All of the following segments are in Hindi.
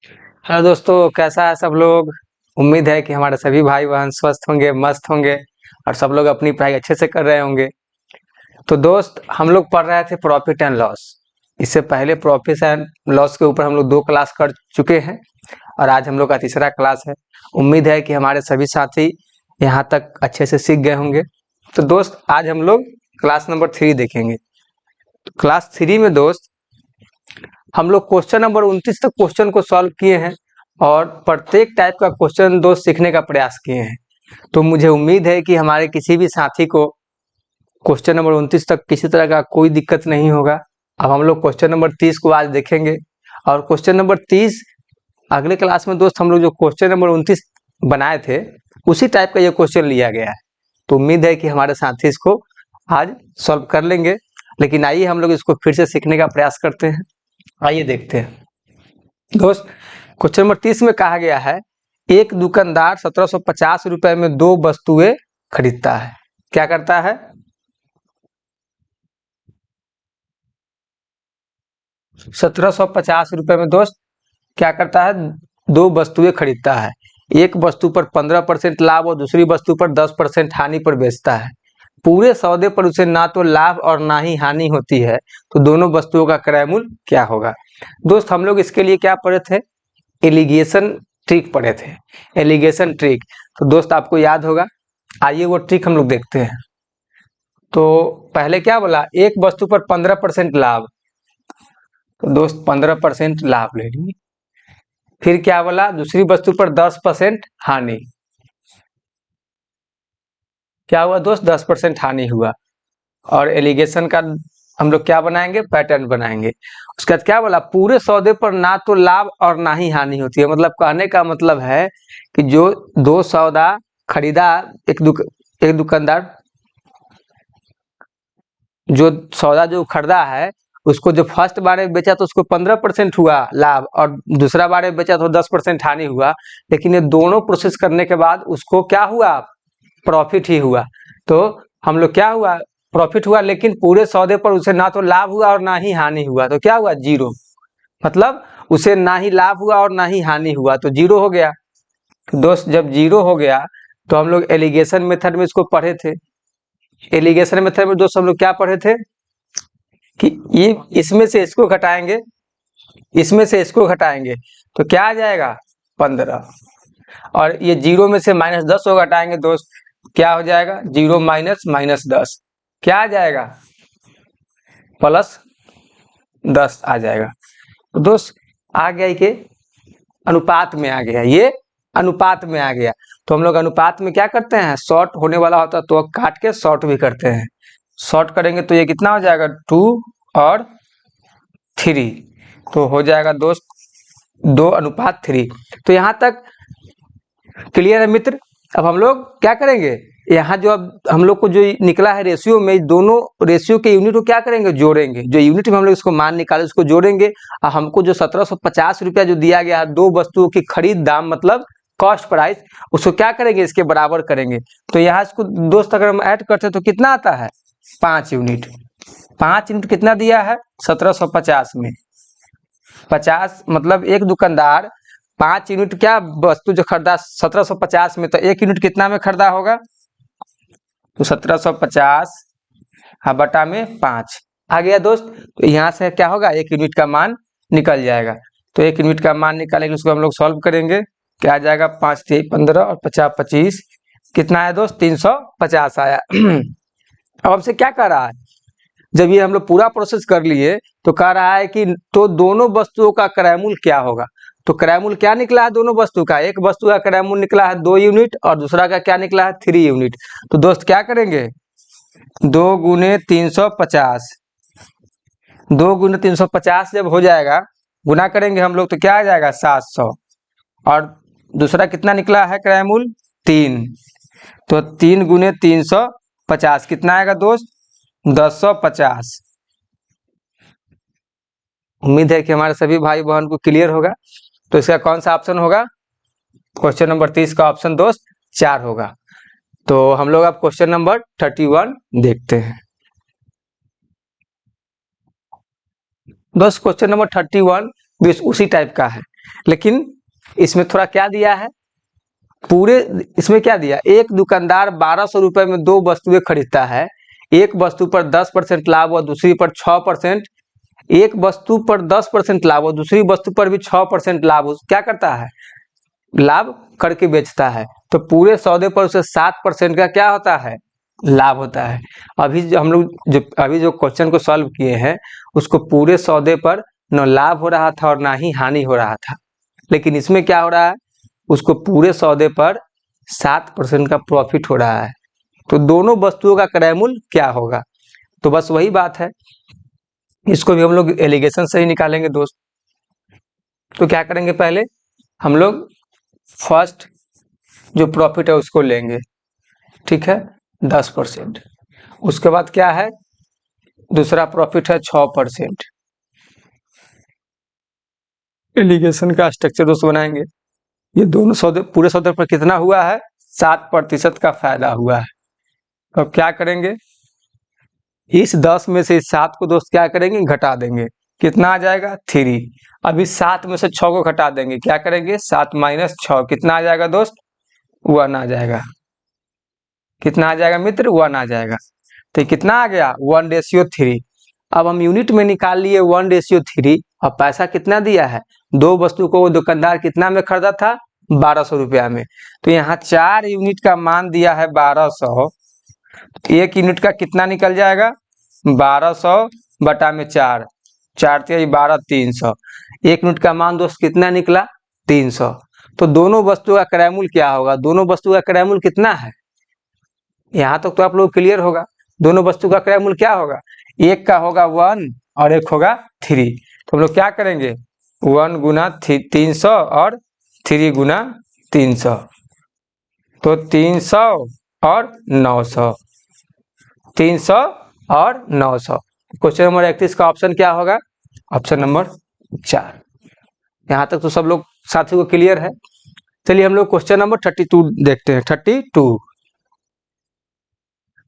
हेलो दोस्तों, कैसा है सब लोग। उम्मीद है कि हमारे सभी भाई बहन स्वस्थ होंगे, मस्त होंगे और सब लोग अपनी पढ़ाई अच्छे से कर रहे होंगे। तो दोस्त, हम लोग पढ़ रहे थे प्रॉफिट एंड लॉस। इससे पहले प्रॉफिट एंड लॉस के ऊपर हम लोग 2 क्लास कर चुके हैं और आज हम लोग का तीसरा क्लास है। उम्मीद है कि हमारे सभी साथी यहाँ तक अच्छे से सीख गए होंगे। तो दोस्त, आज हम लोग क्लास नंबर 3 देखेंगे। क्लास 3 में दोस्त हम लोग क्वेश्चन नंबर 29 तक क्वेश्चन को सॉल्व किए हैं और प्रत्येक टाइप का क्वेश्चन दोस्त सीखने का प्रयास किए हैं। तो मुझे उम्मीद है कि हमारे किसी भी साथी को क्वेश्चन नंबर 29 तक किसी तरह का कोई दिक्कत नहीं होगा। अब हम लोग क्वेश्चन नंबर 30 को आज देखेंगे और क्वेश्चन नंबर 30 अगले क्लास में दोस्त हम लोग जो क्वेश्चन नंबर 29 बनाए थे उसी टाइप का ये क्वेश्चन लिया गया है। तो उम्मीद है कि हमारे साथी इसको आज सॉल्व कर लेंगे। लेकिन आइए हम लोग इसको फिर से सीखने का प्रयास करते हैं। आइए देखते हैं दोस्त। क्वेश्चन नंबर 30 में कहा गया है, एक दुकानदार 1750 रुपए में 2 वस्तुएं खरीदता है। क्या करता है? 1750 रुपए में दोस्त क्या करता है? 2 वस्तुएं खरीदता है। एक वस्तु पर 15% लाभ और दूसरी वस्तु पर 10% हानि पर बेचता है। पूरे सौदे पर उसे ना तो लाभ और ना ही हानि होती है, तो दोनों वस्तुओं का क्रय मूल्य क्या होगा? दोस्त, हम लोग इसके लिए क्या पढ़े थे? एलिगेशन ट्रिक पढ़े थे। एलिगेशन ट्रिक, तो दोस्त आपको याद होगा। आइए वो ट्रिक हम लोग देखते हैं। तो पहले क्या बोला? एक वस्तु पर 15% लाभ, तो दोस्त 15% लाभ ले ली। फिर क्या बोला? दूसरी वस्तु पर 10% हानि। क्या हुआ दोस्त? 10% हानि हुआ। और एलिगेशन का हम लोग क्या बनाएंगे? पैटर्न बनाएंगे। उसके बाद क्या बोला? पूरे सौदे पर ना तो लाभ और ना ही हानि होती है। मतलब कहने का मतलब है कि जो 2 सौदा खरीदा, एक दुकानदार जो सौदा जो खरीदा है उसको जो फर्स्ट बार में बेचा तो उसको 15% हुआ लाभ और दूसरा बार में बेचा तो 10% हानि हुआ। लेकिन ये दोनों प्रोसेस करने के बाद उसको क्या हुआ? प्रॉफिट ही हुआ। तो हम लोग क्या हुआ? प्रॉफिट हुआ, लेकिन पूरे सौदे पर उसे ना तो लाभ हुआ और ना ही हानि हुआ, तो क्या हुआ? जीरो। मतलब उसे ना ही लाभ हुआ और ना ही हानि हुआ, तो जीरो हो गया। तो दोस्त, जब जीरो हो गया तो हम लोग एलिगेशन मेथड में इसको पढ़े थे। एलिगेशन मेथड में दोस्त हम लोग क्या पढ़े थे कि ये इसमें से इसको घटाएंगे, इसमें से इसको घटाएंगे तो क्या आ जाएगा? 15। और ये जीरो में से -10 को घटाएंगे दोस्त, क्या हो जाएगा? जीरो माइनस -10 क्या आ जाएगा? +10 आ जाएगा। तो दोस्त आ गया कि अनुपात में आ गया, ये अनुपात में आ गया। तो हम लोग अनुपात में क्या करते हैं? शॉर्ट होने वाला होता है तो काट के शॉर्ट भी करते हैं। शॉर्ट करेंगे तो ये कितना हो जाएगा? 2 और 3, तो हो जाएगा दोस्त 2:3। तो यहाँ तक क्लियर है मित्र? अब हम लोग क्या करेंगे? यहाँ जो अब हम लोग को जो निकला है रेशियो में, दोनों रेशियो के यूनिट को क्या करेंगे? जोड़ेंगे। जो यूनिट में हम लोग इसको मान निकाले उसको जोड़ेंगे और हमको जो 1750 रुपया जो दिया गया है 2 वस्तुओं की खरीद दाम मतलब कॉस्ट प्राइस, उसको क्या करेंगे? इसके बराबर करेंगे। तो यहाँ इसको दोस्त अगर हम ऐड करते हैं तो कितना आता है? 5 यूनिट। 5 यूनिट कितना दिया है? 1750 में 50, मतलब एक दुकानदार 5 यूनिट क्या वस्तु जो खरीदा 1750 में, तो 1 यूनिट कितना में खरीदा होगा? तो 1750 बटा में 5 आ गया दोस्त। तो यहाँ से क्या होगा? 1 यूनिट का मान निकल जाएगा। तो 1 यूनिट का मान निकालेंगे, उसको हम लोग सॉल्व करेंगे। क्या आ जाएगा? 5 3 15 और 50 25, कितना है दोस्त? 350 आया। अब हमसे क्या कह रहा है? जब ये हम लोग पूरा प्रोसेस कर लिए तो कह रहा है कि तो दोनों वस्तुओं का क्रय मूल्य क्या होगा? तो क्रय मूल्य क्या निकला है दोनों वस्तु का? एक वस्तु का क्रय मूल्य निकला है 2 यूनिट और दूसरा का क्या निकला है? 3 यूनिट। तो दोस्त क्या करेंगे? 2 गुने 350, 2 गुने 350 जब हो जाएगा, गुना करेंगे हम लोग तो क्या आ जाएगा? 700। और दूसरा कितना निकला है क्रय मूल्य? 3। तो 3 गुने 350 कितना आएगा दोस्त? 1050। उम्मीद है कि हमारे सभी भाई बहन को क्लियर होगा। तो इसका कौन सा ऑप्शन होगा? क्वेश्चन नंबर 30 का ऑप्शन दोस्त 4 होगा। तो हम लोग अब क्वेश्चन नंबर 31 देखते हैं। दोस्त क्वेश्चन नंबर 31 भी उसी टाइप का है। लेकिन इसमें थोड़ा क्या दिया है, पूरे इसमें क्या दिया, एक दुकानदार 1200 रुपए में 2 वस्तुएं खरीदता है, एक वस्तु पर 10% लाभ और दूसरी पर 6%, एक वस्तु पर 10% लाभ और दूसरी वस्तु पर भी 6% लाभ क्या करता है, लाभ करके बेचता है। तो पूरे सौदे पर उसे 7% का क्या होता है, लाभ होता है। अभी जो हम लोग जो क्वेश्चन को सॉल्व किए हैं, उसको पूरे सौदे पर न लाभ हो रहा था और ना ही हानि हो रहा था, लेकिन इसमें क्या हो रहा है, उसको पूरे सौदे पर 7% का प्रॉफिट हो रहा है। तो दोनों वस्तुओं का क्रय मूल्य क्या होगा, तो बस वही बात है, इसको भी हम लोग एलिगेशन से ही निकालेंगे दोस्त। तो क्या करेंगे, पहले हम लोग फर्स्ट जो प्रॉफिट है उसको लेंगे, ठीक है, 10%। उसके बाद क्या है, दूसरा प्रॉफिट है 6%। एलिगेशन का स्ट्रक्चर दोस्त बनाएंगे, ये दोनों सौदे पूरे सौदे पर कितना हुआ है, 7% का फायदा हुआ है। तो अब क्या करेंगे, इस 10 में से इस 7 को दोस्त क्या करेंगे, घटा देंगे, कितना आ जाएगा 3। अब इस 7 में से 6 को घटा देंगे, क्या करेंगे 7 - 6, कितना आ जाएगा दोस्त, 1 आ जाएगा। कितना आ जाएगा मित्र, 1 आ जाएगा। तो कितना आ गया, 1:3। अब हम यूनिट में निकाल लिए 1:3। और पैसा कितना दिया है, 2 वस्तु को वो दुकानदार कितना में खरीदा था, 1200 रुपया में। तो यहाँ 4 यूनिट का मान दिया है 1200, एक यूनिट का कितना निकल जाएगा, 1200 बटा में 4, 4 × 12 300। एक यूनिट का मान दोस्त कितना निकला, 300। तो दोनों वस्तु का क्रय मूल्य क्या होगा, दोनों वस्तु का क्रय मूल्य कितना है, यहाँ तक तो आप लोग क्लियर होगा। दोनों वस्तु का क्रय मूल्य क्या होगा, एक का होगा 1 और एक होगा 3। तो हम लोग क्या करेंगे, 1 × 300 और 3 × 300, तो 300 और 900, 300 और 900। क्वेश्चन नंबर 31 का ऑप्शन क्या होगा, ऑप्शन नंबर 4। यहाँ तक तो सब लोग साथियों को क्लियर है। चलिए हम लोग क्वेश्चन नंबर 32 देखते हैं। 32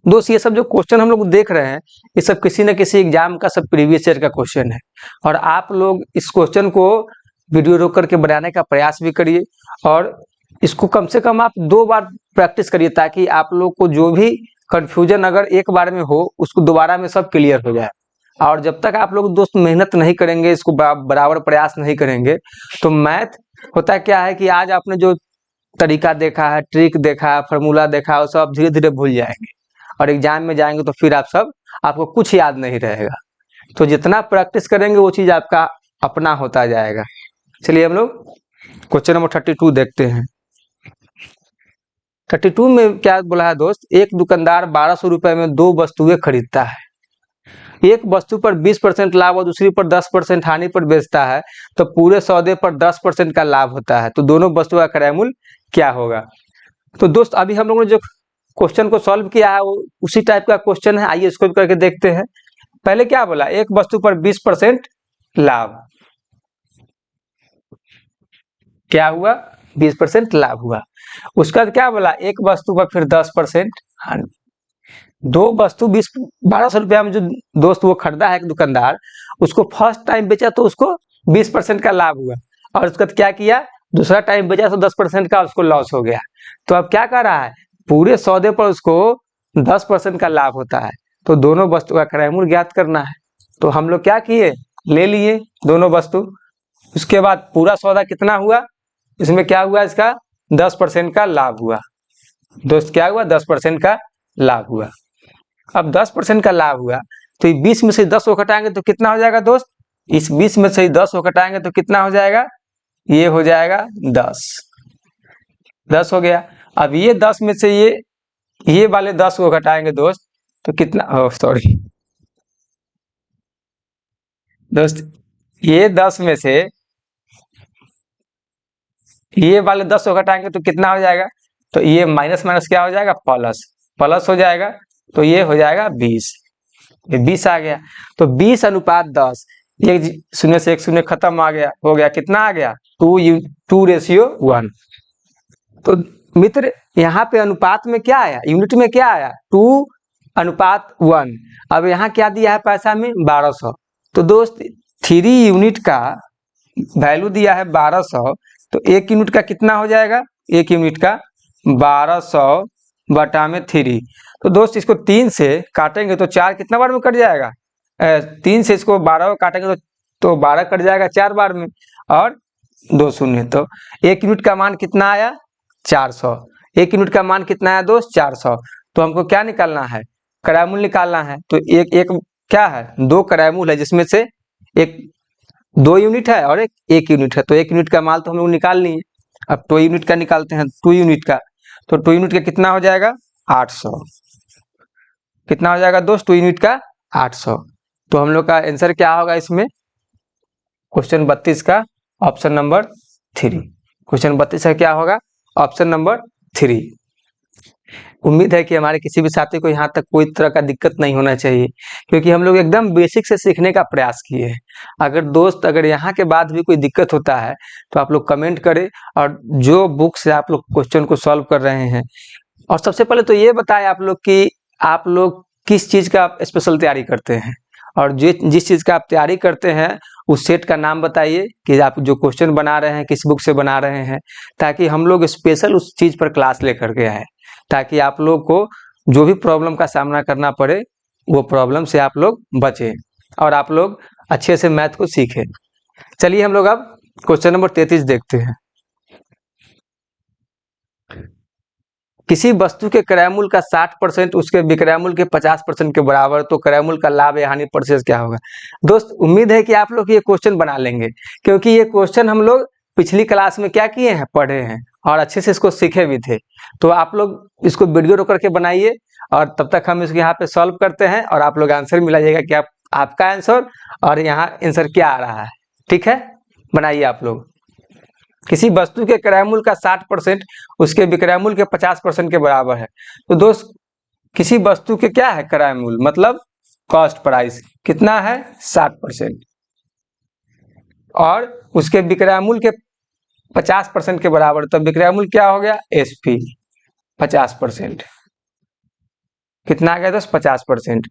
दोस्त, ये सब जो क्वेश्चन हम लोग देख रहे हैं, ये सब किसी न किसी एग्जाम का सब प्रीवियस ईयर का क्वेश्चन है। और आप लोग इस क्वेश्चन को वीडियो रोक करके बनाने का प्रयास भी करिए, और इसको कम से कम आप 2 बार प्रैक्टिस करिए, ताकि आप लोग को जो भी कंफ्यूजन अगर एक बार में हो, उसको दोबारा में सब क्लियर हो जाए। और जब तक आप लोग दोस्त मेहनत नहीं करेंगे, इसको बराबर प्रयास नहीं करेंगे, तो मैथ होता क्या है कि आज आपने जो तरीका देखा है, ट्रिक देखा है, फार्मूला देखा है, वो सब धीरे धीरे भूल जाएंगे, और एग्जाम में जाएंगे तो फिर आपको कुछ याद नहीं रहेगा। तो जितना प्रैक्टिस करेंगे वो चीज आपका अपना होता जाएगा। चलिए हम लोग क्वेश्चन नंबर 32 देखते हैं। 32 में क्या बोला है दोस्त, एक दुकानदार 1200 रुपए में 2 वस्तुएं खरीदता है, एक वस्तु पर 20% लाभ और दूसरी पर 10% हानि पर बेचता है, तो पूरे सौदे पर 10% का लाभ होता है। तो दोनों वस्तु का क्रय मूल्य क्या होगा। तो दोस्त अभी हम लोगों ने जो क्वेश्चन को सॉल्व किया है वो उसी टाइप का क्वेश्चन है, आइए इसको करके देखते हैं। पहले क्या बोला, एक वस्तु पर 20% लाभ, क्या हुआ 20% लाभ हुआ। उसका क्या बोला, एक वस्तु पर फिर 10% हानि। 2 वस्तु 1200 रुपया में जो दोस्त वो खरीदा है एक दुकानदार, उसको फर्स्ट टाइम बेचा तो उसको 20% का लाभ हुआ, और उसका क्या किया, दूसरा टाइम बेचा तो 10% का उसको लॉस हो गया। तो अब क्या कर रहा है, पूरे सौदे पर उसको 10% का लाभ होता है। तो दोनों वस्तु का क्रय मूल्य ज्ञात करना है। तो हम लोग क्या किए, ले लिए दोनों वस्तु। उसके बाद पूरा सौदा कितना हुआ, इसमें क्या हुआ, इसका 10% का लाभ हुआ। दोस्त क्या हुआ, 10% का लाभ हुआ। अब 10% का लाभ हुआ, तो 20 में से 10 को घटाएंगे तो कितना हो जाएगा दोस्त, इस 20 में से 10 को घटाएंगे तो कितना हो जाएगा, ये हो जाएगा 10 हो गया। अब ये 10 में से ये वाले 10 को घटाएंगे दोस्त, तो कितना, सॉरी दोस्त, ये 10 में से ये वाले 10 को घटाएंगे तो कितना हो जाएगा, तो ये माइनस माइनस क्या हो जाएगा, प्लस, प्लस हो जाएगा। तो ये हो जाएगा 20, ये 20 आ गया। तो 20:10, एक शून्य से एक शून्य खत्म, आ गया, हो गया, कितना आ गया, 2:1। तो मित्र यहाँ पे अनुपात में क्या आया, यूनिट में क्या आया, 2:1। अब यहाँ क्या दिया है पैसा में, 1200। तो दोस्त 3 यूनिट का वैल्यू दिया है 1200, तो 1 यूनिट का कितना हो जाएगा? 1 यूनिट का 1200 बटा में 3। तो दोस्त इसको 3 से काटेंगे तो 4 कितना बार में कट जाएगा? 3 से इसको 12 काटेंगे तो 12 कट जाएगा 4 बार में, और 2 शून्य। तो 1 यूनिट का मान कितना आया? 400। 1 यूनिट का मान कितना आया दोस्त? 400। तो हमको क्या निकालना है? क्रयमूल निकालना है। तो एक क्या है? 2 क्रयमूल है, जिसमें से एक 2 यूनिट है और एक यूनिट है। तो 1 यूनिट का माल तो हम लोग निकाल लिए। अब 2 यूनिट का निकालते हैं। 2 यूनिट का, तो 2 यूनिट का कितना हो जाएगा? 800। कितना हो जाएगा दोस्त? 2 यूनिट का 800। तो हम लोग का आंसर क्या होगा इसमें? क्वेश्चन 32 का ऑप्शन नंबर 3। क्वेश्चन 32 का क्या होगा? Option number 3। उम्मीद है कि हमारे किसी भी साथी को यहाँ तक कोई तरह का दिक्कत नहीं होना चाहिए, क्योंकि हम लोग एकदम बेसिक से सीखने का प्रयास किए हैं। अगर यहाँ के बाद भी कोई दिक्कत होता है तो आप लोग कमेंट करें, और जो बुक से आप लोग क्वेश्चन को सॉल्व कर रहे हैं। और सबसे पहले तो ये बताएं आप लोग कि आप लोग किस चीज़ का स्पेशल तैयारी करते हैं, और जिस चीज़ का आप तैयारी करते हैं उस सेट का नाम बताइए कि आप जो क्वेश्चन बना रहे हैं किस बुक से बना रहे हैं, ताकि हम लोग स्पेशल उस चीज़ पर क्लास लेकर के आए, ताकि आप लोग को जो भी प्रॉब्लम का सामना करना पड़े वो प्रॉब्लम से आप लोग बचें और आप लोग अच्छे से मैथ को सीखें। चलिए हम लोग अब क्वेश्चन नंबर 33 देखते हैं। किसी वस्तु के क्रयमूल्य का 60% उसके विक्रयमूल्य के 50% के बराबर, तो क्रयमूल्य का लाभ या हानि प्रतिशत क्या होगा? दोस्त उम्मीद है कि आप लोग ये क्वेश्चन बना लेंगे, क्योंकि ये क्वेश्चन हम लोग पिछली क्लास में क्या किए हैं? पढ़े हैं और अच्छे से इसको सीखे भी थे। तो आप लोग इसको वीडियो रोक करके बनाइए, और तब तक हम इसको यहाँ पे सॉल्व करते हैं और आप लोग आंसर मिलाइएगा कि आपका आंसर और यहाँ आंसर क्या आ रहा है। ठीक है, बनाइए आप लोग। किसी वस्तु के क्रयमूल्य का 60% उसके विक्रयमूल्य के 50% के बराबर है। तो दोस्त किसी वस्तु के क्या है? क्रयमूल्य मतलब कॉस्ट प्राइस कितना है? 60%, और उसके विक्रयमूल्य के 50% के बराबर, तो विक्रयमूल्य क्या हो गया? एसपी 50%। कितना आ गया दोस्त? 50%।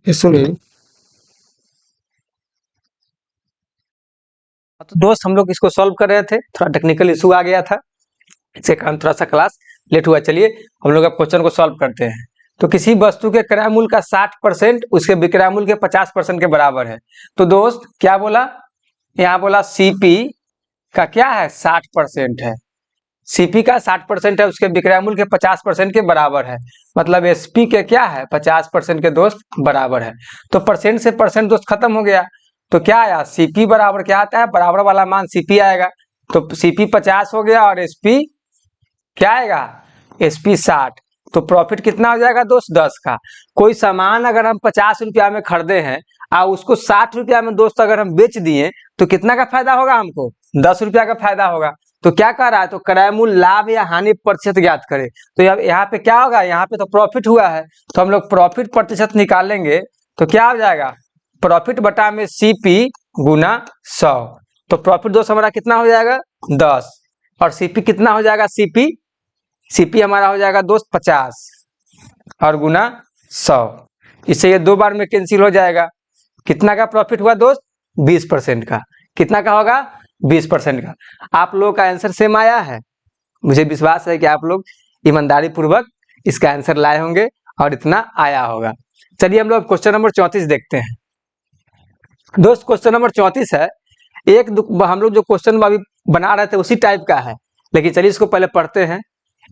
सुनिए, तो दोस्त हम लोग इसको सॉल्व कर रहे थे, थोड़ा टेक्निकल इशू आ गया था, इसके कारण थोड़ा सा क्लास लेट हुआ। चलिए हम लोग अब क्वेश्चन को सॉल्व करते हैं। तो किसी वस्तु के क्रयमूल्य का 60% उसके विक्रयमूल्य के 50% के बराबर है। तो दोस्त क्या बोला? यहाँ बोला सीपी का क्या है? 60% है। सीपी का 60% है, उसके विक्रयमूल्य के 50% के बराबर है। मतलब एसपी के क्या है? 50% के दोस्त बराबर है। तो परसेंट से परसेंट दोस्त खत्म हो गया। तो क्या आया? सीपी बराबर क्या आता है? बराबर वाला मान सीपी आएगा। तो सीपी 50 हो गया और एसपी क्या आएगा? एसपी 60। तो प्रॉफिट कितना हो जाएगा दोस्त? 10 का। कोई सामान अगर हम 50 रुपया में खरीदे हैं और उसको 60 रुपया में दोस्त अगर हम बेच दिए, तो कितना का फायदा होगा हमको? 10 रुपया का फायदा होगा। तो क्या कह रहा है? तो क्रयमूल्य लाभ या हानि प्रतिशत ज्ञात करे। तो यहाँ पे क्या होगा? यहाँ पे तो प्रॉफिट हुआ है, तो हम लोग प्रॉफिट प्रतिशत निकालेंगे। तो क्या हो जाएगा? प्रॉफिट बटा में सीपी गुना 100। तो प्रॉफिट दोस्त हमारा कितना हो जाएगा? 10। और सीपी कितना हो जाएगा? सीपी हमारा हो जाएगा दोस्त 50 और गुना 100। इससे ये 2 बार में कैंसिल हो जाएगा। कितना का प्रॉफिट हुआ दोस्त? 20% का। कितना का होगा? 20% का। आप लोगों का आंसर सेम आया है। मुझे विश्वास है कि आप लोग ईमानदारी पूर्वक इसका आंसर लाए होंगे और इतना आया होगा। चलिए हम लोग क्वेश्चन नंबर 34 देखते हैं। दोस्त क्वेश्चन नंबर 34 है, हम लोग जो क्वेश्चन अभी बना रहे थे उसी टाइप का है, लेकिन चलिए इसको पहले पढ़ते हैं।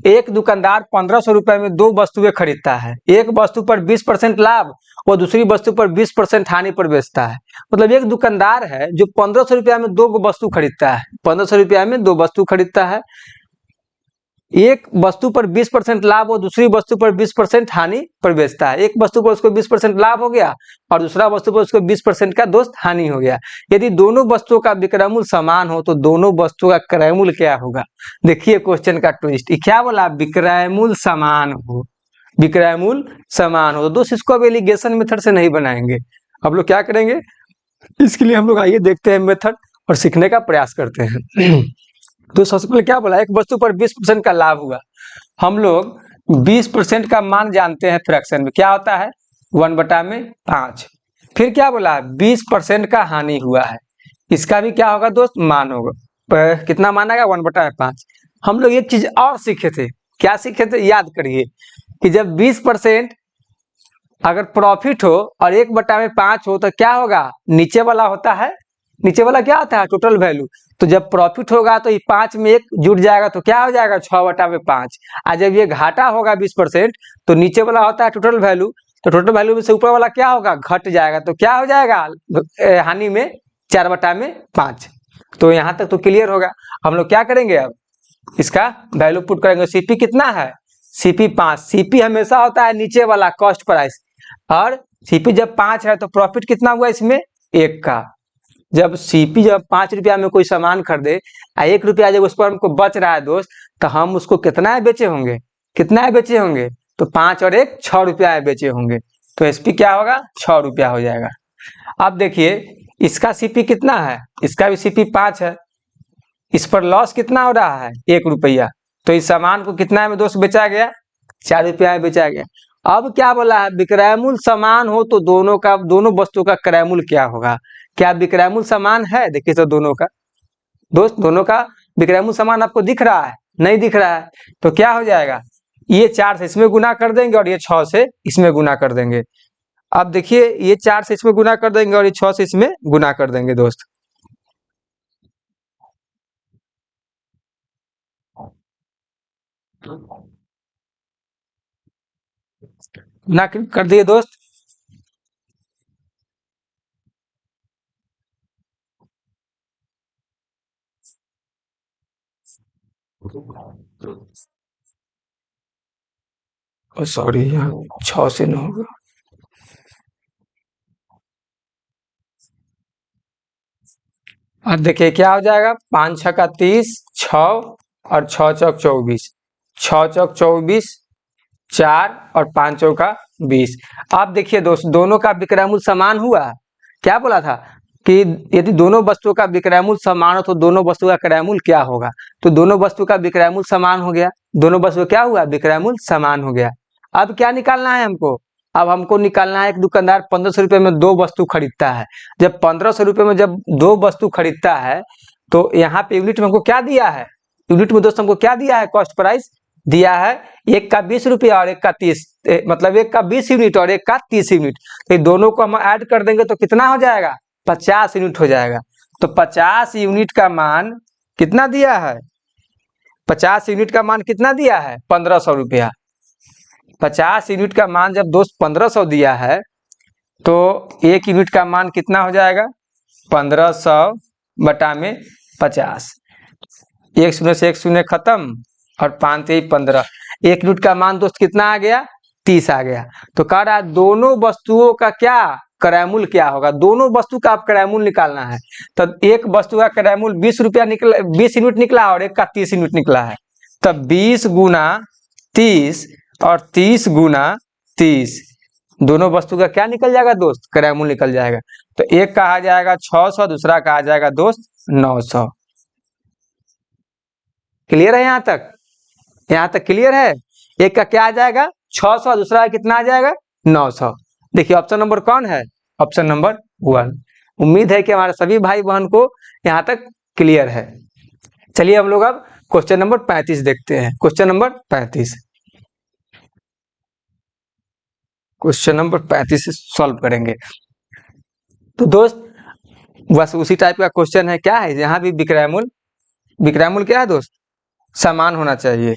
एक दुकानदार 1500 रुपए में 2 वस्तुएं खरीदता है। एक वस्तु पर 20% लाभ और दूसरी वस्तु पर 20% हानि पर बेचता है। मतलब एक दुकानदार है जो 1500 रुपया में 2 वस्तु खरीदता है। 1500 रुपया में 2 वस्तु खरीदता है। एक वस्तु पर 20% लाभ हो, दूसरी वस्तु पर 20% हानि पर बेचता है। एक वस्तु पर उसको 20% लाभ हो गया और दूसरा वस्तु पर उसको 20% का दोस्त हानि हो गया। यदि दोनों वस्तुओं का विक्रय मूल्य समान हो तो दोनों वस्तुओं का क्रय मूल्य क्या होगा। देखिए क्वेश्चन का ट्विस्ट, क्या बोला, विक्रय मूल्य समान हो, विक्रय मूल्य समान हो। तो दोस्त इसको अब एलिगेशन मेथड से नहीं बनाएंगे, हम लोग क्या करेंगे, इसके लिए हम लोग आइए देखते हैं मेथड और सीखने का प्रयास करते हैं। तो सबसे पहले क्या बोला, एक वस्तु पर 20% का लाभ हुआ। हम लोग 20% का मान जानते हैं फ्रैक्शन में, क्या होता है 1/5। फिर क्या बोला 20% का हानि हुआ है, इसका भी क्या होगा दोस्त, मान होगा। कितना मान आएगा 1/5। हम लोग एक चीज और सीखे थे, क्या सीखे थे याद करिए, कि जब 20% अगर प्रॉफिट हो और 1/5 हो तो क्या होगा, नीचे वाला होता है, नीचे वाला क्या होता है टोटल वैल्यू। तो जब प्रॉफिट होगा तो ये 5 में 1 जुड़ जाएगा तो क्या हो जाएगा 6/5। और जब ये घाटा होगा 20% तो नीचे वाला होता है टोटल वैल्यू, तो टोटल वैल्यू में से ऊपर वाला क्या होगा, घट जाएगा, तो क्या हो जाएगा हानि में 4/5। तो यहाँ तक तो क्लियर होगा। हम लोग क्या करेंगे, अब इसका वैल्यू पुट करेंगे। सीपी कितना है, सीपी 5। सीपी हमेशा होता है नीचे वाला कॉस्ट प्राइस, और सीपी जब 5 है तो प्रॉफिट कितना हुआ इसमें 1 का। जब सीपी जब 5 रुपया में कोई सामान खरीदे, 1 रुपया जब उस पर हमको बच रहा है दोस्त, तो हम उसको कितना है बेचे होंगे, कितना है बेचे होंगे, तो 5 और 1 6 रुपया है बेचे होंगे। तो एसपी क्या होगा 6 रुपया हो जाएगा। अब देखिए इसका सीपी कितना है, इसका भी सीपी 5 है, इस पर लॉस कितना हो रहा है 1 रुपया। तो इस सामान को कितना में दोस्त बेचा गया, 4 रुपया में बेचा गया। अब क्या बोला है, विक्रय मूल्य समान हो तो दोनों का, दोनों वस्तुओं का क्रय मूल्य क्या होगा। क्या विक्रय मूल्य समान है, देखिए तो दोनों का, दोस्त दोनों का विक्रय मूल्य समान आपको दिख रहा है, नहीं दिख रहा है, तो क्या हो जाएगा, ये 4 से इसमें गुना कर देंगे और ये 6 से इसमें गुना कर देंगे। अब देखिए ये 4 से इसमें गुना कर देंगे और ये 6 से इसमें गुना कर देंगे दोस्त। गुना कर दिए दोस्त। सॉरी यहाँ 6 से 9 होगा। अब देखिए क्या हो जाएगा, 5 6 का 30, 6 और 6 चौक 24, 6 चौक 24, 4 और 5 चौका 20। अब देखिए दोस्त दोनों का विक्रय मूल्य समान हुआ। क्या बोला था कि यदि दोनों वस्तुओं का विक्रय मूल्य समान हो तो दोनों वस्तु का क्रय मूल्य क्या होगा। तो दोनों वस्तु का विक्रय मूल्य समान हो गया, दोनों वस्तु क्या हुआ, विक्रय मूल्य समान हो गया। अब क्या निकालना है हमको, अब हमको निकालना है, एक दुकानदार 1500 रुपये में 2 वस्तु खरीदता है। जब 1500 रुपये में जब 2 वस्तु खरीदता है तो यहाँ पे यूनिट में हमको क्या दिया है, यूनिट में दोस्त हमको क्या दिया है, कॉस्ट प्राइस दिया है, एक का 20 रुपया और एक का 30, मतलब एक का 20 यूनिट और एक का 30 यूनिट। तो दोनों को हम ऐड कर देंगे तो कितना हो जाएगा, 50 यूनिट हो जाएगा। तो 50 यूनिट का मान कितना दिया है, 50 यूनिट का मान कितना दिया है 1500 रुपया। 50 यूनिट का मान जब दोस्त 1500 दिया है तो एक यूनिट का मान कितना हो जाएगा 1500 बटा में 50, एक शून्य से एक शून्य खत्म और 5 3 15, एक यूनिट का मान दोस्त कितना आ गया 30 आ गया। तो कह रहा है दोनों वस्तुओं का क्या क्रय मूल्य क्या होगा, दोनों वस्तु का आप क्रय मूल्य निकालना है। तो एक वस्तु का क्रय मूल्य 20 रुपया निकला, 20 यूनिट निकला और एक का 30 यूनिट निकला है। तब 20 गुना 30 और 30 गुना 30, दोनों वस्तु का क्या निकल जाएगा दोस्त, क्रय मूल्य निकल जाएगा। तो एक का आ जाएगा 600, दूसरा का आ जाएगा दोस्त 900। क्लियर है यहाँ तक, यहाँ तक क्लियर है। एक का क्या आ जाएगा 600, दूसरा कितना आ जाएगा 900। देखिए ऑप्शन नंबर कौन है, ऑप्शन नंबर 1। उम्मीद है कि हमारे सभी भाई बहन को यहाँ तक क्लियर है। चलिए हम लोग अब क्वेश्चन नंबर 35 देखते हैं। क्वेश्चन नंबर 35, क्वेश्चन नंबर 35 से सॉल्व करेंगे। तो दोस्त बस उसी टाइप का क्वेश्चन है, क्या है यहाँ भी विक्रय मूल्य, विक्रय मूल्य क्या है दोस्त, समान होना चाहिए।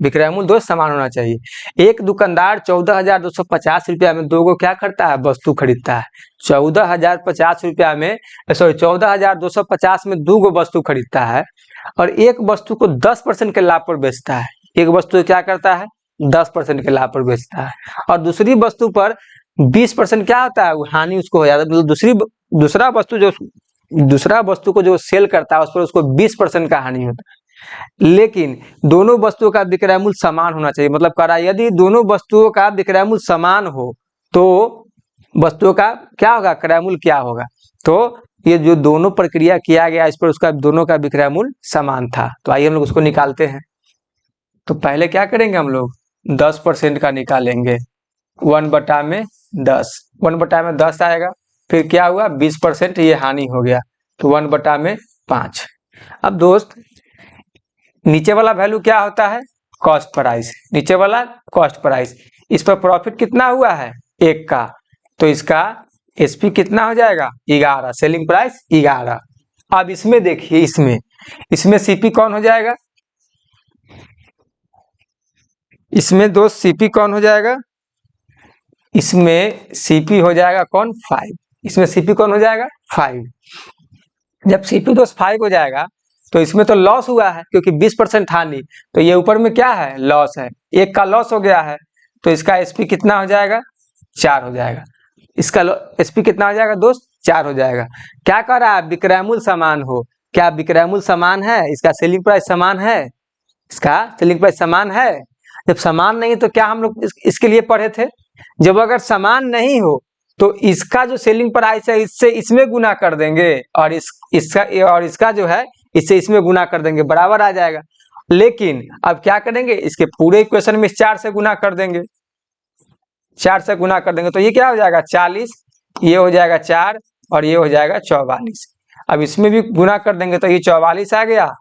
विक्रय मूल्य दोस्त समान होना चाहिए। एक दुकानदार 14,250 रुपया में दो को क्या करता है, वस्तु खरीदता है। 14,050 रुपया में, सॉरी 14,250 में दो को वस्तु खरीदता है और एक वस्तु को 10% के लाभ पर बेचता है। एक वस्तु क्या करता है, 10% के लाभ पर बेचता है और दूसरी वस्तु पर 20% क्या होता है, हानि उसको हो जाता है। दूसरा वस्तु को जो सेल करता है उस पर उसको 20% का हानि होता है। लेकिन दोनों वस्तुओं का विक्रय मूल्य समान होना चाहिए। मतलब कह रहा है यदि दोनों वस्तुओं का विक्रय मूल्य समान हो तो वस्तुओं का क्या होगा, क्रय मूल्य क्या होगा। तो ये जो दोनों प्रक्रिया किया गया इस पर उसका दोनों का विक्रय मूल्य समान था। तो आइए हम लोग उसको निकालते हैं। तो पहले क्या करेंगे, हम लोग 10% का निकालेंगे। 1/10, 1/10 आएगा। फिर क्या हुआ, 20% ये हानि हो गया तो 1/5। अब दोस्त नीचे वाला वैल्यू क्या होता है, कॉस्ट प्राइस। नीचे वाला कॉस्ट प्राइस, इस पर प्रॉफिट कितना हुआ है, 1 का, तो इसका एसपी कितना हो जाएगा, 11, सेलिंग प्राइस 11। अब इसमें देखिए, इसमें सीपी कौन हो जाएगा, इसमें दोस्त सीपी कौन हो जाएगा, इसमें सीपी हो जाएगा कौन, 5। इसमें सीपी कौन हो जाएगा, 5। जब सीपी दोस्त 5 हो जाएगा तो इसमें तो लॉस हुआ है क्योंकि 20% हानि, तो ये ऊपर में क्या है, लॉस है, 1 का लॉस हो गया है। तो इसका एसपी कितना हो जाएगा, 4 हो जाएगा। इसका एसपी कितना हो जाएगा दोस्त, 4 हो जाएगा। क्या कह रहा है, विक्रय मूल्य समान हो। क्या विक्रय मूल्य समान है, इसका सेलिंग प्राइस समान है, इसका सेलिंग प्राइस समान है। जब समान नहीं तो क्या हम लोग इसके लिए पढ़े थे, जब अगर समान नहीं हो तो इसका जो सेलिंग प्राइस है इससे इसमें गुना कर देंगे और इसका जो है इससे इसमें गुना कर देंगे, बराबर आ जाएगा। लेकिन अब क्या करेंगे, इसके पूरे इक्वेशन में 4 से गुना कर देंगे, 4 से गुना कर देंगे तो ये क्या हो जाएगा, 40, ये हो जाएगा 4 और ये हो जाएगा 44। अब इसमें भी गुना कर देंगे तो ये 44 आ गया,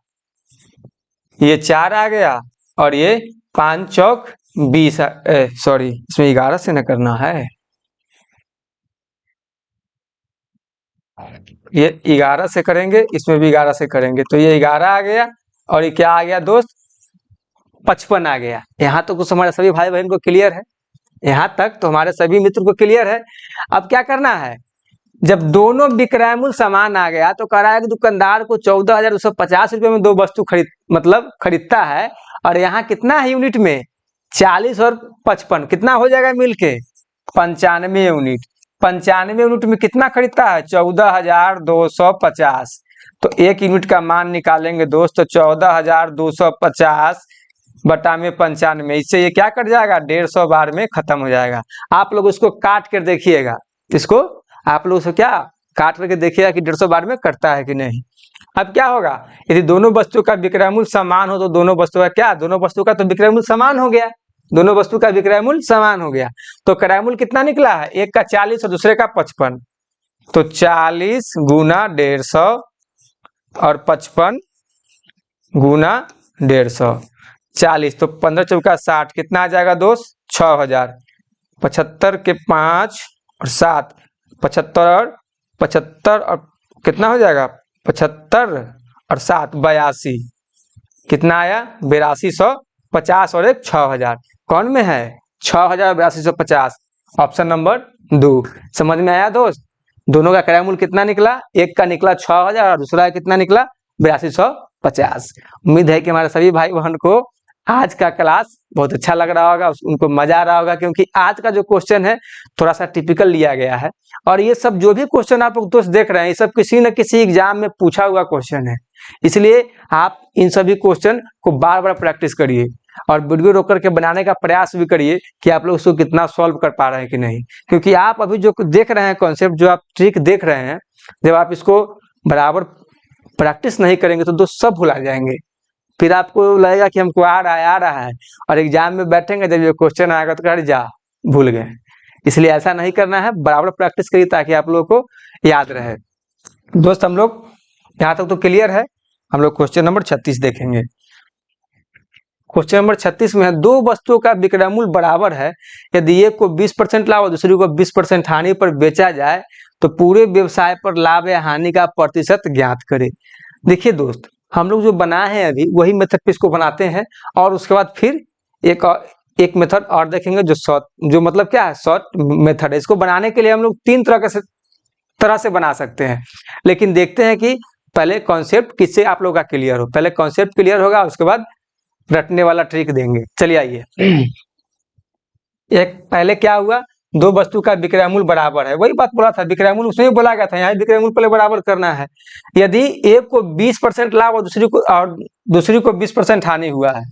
ये 4 आ गया और ये 5 चौक 20, सॉरी इसमें 11 से न करना है, ये 11 से करेंगे, इसमें भी 11 से करेंगे तो ये 11 आ गया और ये क्या आ गया दोस्त, 55 आ गया। यहाँ तो कुछ हमारे सभी भाई बहन को क्लियर है, यहाँ तक तो हमारे सभी मित्र को क्लियर है। अब क्या करना है, जब दोनों विक्रय मूल्य समान आ गया तो कह रहा है कि दुकानदार को 14,250 रुपये में दो वस्तु खरीदता है और यहाँ कितना है यूनिट में, 40 और 55 कितना हो जाएगा मिलके, 95 यूनिट। 95 यूनिट में कितना खरीदता है, 14,250। तो 1 यूनिट का मान निकालेंगे दोस्त, तो 14,250 बटा में 95, इससे ये क्या कट जाएगा, 150 बार में खत्म हो जाएगा। आप लोग उसको काट कर देखिएगा, इसको आप लोग क्या काट करके देखिएगा कि 150 बार में कटता है कि नहीं। अब क्या होगा, यदि दोनों वस्तुओं का विक्रय मूल्य समान हो तो दोनों वस्तुओं का क्या, दोनों वस्तु का तो विक्रय मूल्य समान हो गया, दोनों वस्तु का विक्रय मूल्य समान हो गया। तो क्रय मूल्य कितना निकला है, एक का 40 और दूसरे का 55, तो 40 गुना 150 और 55 गुना 150, 40 तो 15 चौका 60, कितना आ जाएगा दोस्त, 6000। 75 के 5 और 7, 75 और कितना हो जाएगा, 75 और 7 82, कितना आया, 8250 और 1 6000, कौन में है 6000 8250, ऑप्शन नंबर 2। समझ में आया दोस्त, दोनों का क्रय मूल्य कितना निकला, एक का निकला 6000 और दूसरा कितना निकला 8250। उम्मीद है कि हमारे सभी भाई बहन को आज का क्लास बहुत अच्छा लग रहा होगा, उनको मजा आ रहा होगा, क्योंकि आज का जो क्वेश्चन है थोड़ा सा टिपिकल लिया गया है और ये सब जो भी क्वेश्चन आप लोग दोस्त देख रहे हैं ये सब किसी न किसी एग्जाम में पूछा हुआ क्वेश्चन है। इसलिए आप इन सभी क्वेश्चन को बार बार प्रैक्टिस करिए और वीडियो रोक करके बनाने का प्रयास भी करिए कि आप लोग उसको कितना सॉल्व कर पा रहे हैं कि नहीं। क्योंकि आप अभी जो देख रहे हैं कॉन्सेप्ट, जो आप ट्रिक देख रहे हैं, जब आप इसको बराबर प्रैक्टिस नहीं करेंगे तो दोस्त सब भुला जाएंगे, फिर आपको लगेगा कि हमको आ रहा है और एग्जाम में बैठेंगे जब ये क्वेश्चन आएगा तो जा भूल गए। इसलिए ऐसा नहीं करना है, बराबर प्रैक्टिस करिए ताकि आप लोगों को याद रहे। दोस्त हम लोग यहाँ तक तो क्लियर है, हम लोग क्वेश्चन नंबर 36 देखेंगे। क्वेश्चन नंबर 36 में है, दो वस्तुओं का विक्रय मूल्य बराबर है, यदि एक को 20% लाभ और दूसरी को 20% हानि पर बेचा जाए तो पूरे व्यवसाय पर लाभ या हानि का प्रतिशत ज्ञात करें। देखिए दोस्त, हम लोग जो बनाए हैं अभी वही मेथड पे इसको बनाते हैं, और उसके बाद फिर एक मेथड और देखेंगे जो शॉर्ट, जो मतलब क्या है, शॉर्ट मेथड है। इसको बनाने के लिए हम लोग 3 तरह से बना सकते हैं, लेकिन देखते हैं कि पहले कॉन्सेप्ट किससे आप लोगों का क्लियर हो। पहले कॉन्सेप्ट क्लियर होगा, उसके बाद रटने वाला ट्रिक देंगे। चलिए आइए, एक पहले क्या हुआ, दो वस्तु का विक्रय मूल्य बराबर है, वही बात बोला था, विक्रय मूल्य उसमें बोला गया था, यहाँ विक्रय मूल्य पहले बराबर करना है। यदि एक को 20% लाभ और दूसरी को 20% हानि हुआ है,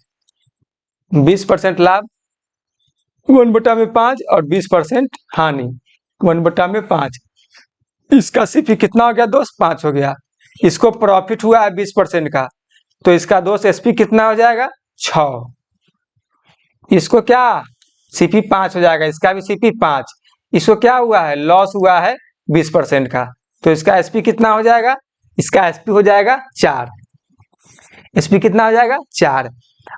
20% लाभ 1/5 और 20% हानि 1/5, इसका सीपी कितना हो गया दोस्त, 5 हो गया। इसको प्रॉफिट हुआ है 20% का, तो इसका दोस्त एसपी कितना हो जाएगा, 6। इसको क्या सीपी 5 हो जाएगा, इसका भी सीपी 5। इसको क्या हुआ है, लॉस हुआ है 20% का, तो इसका एसपी कितना हो जाएगा, इसका एसपी हो जाएगा 4। एसपी कितना हो जाएगा, 4।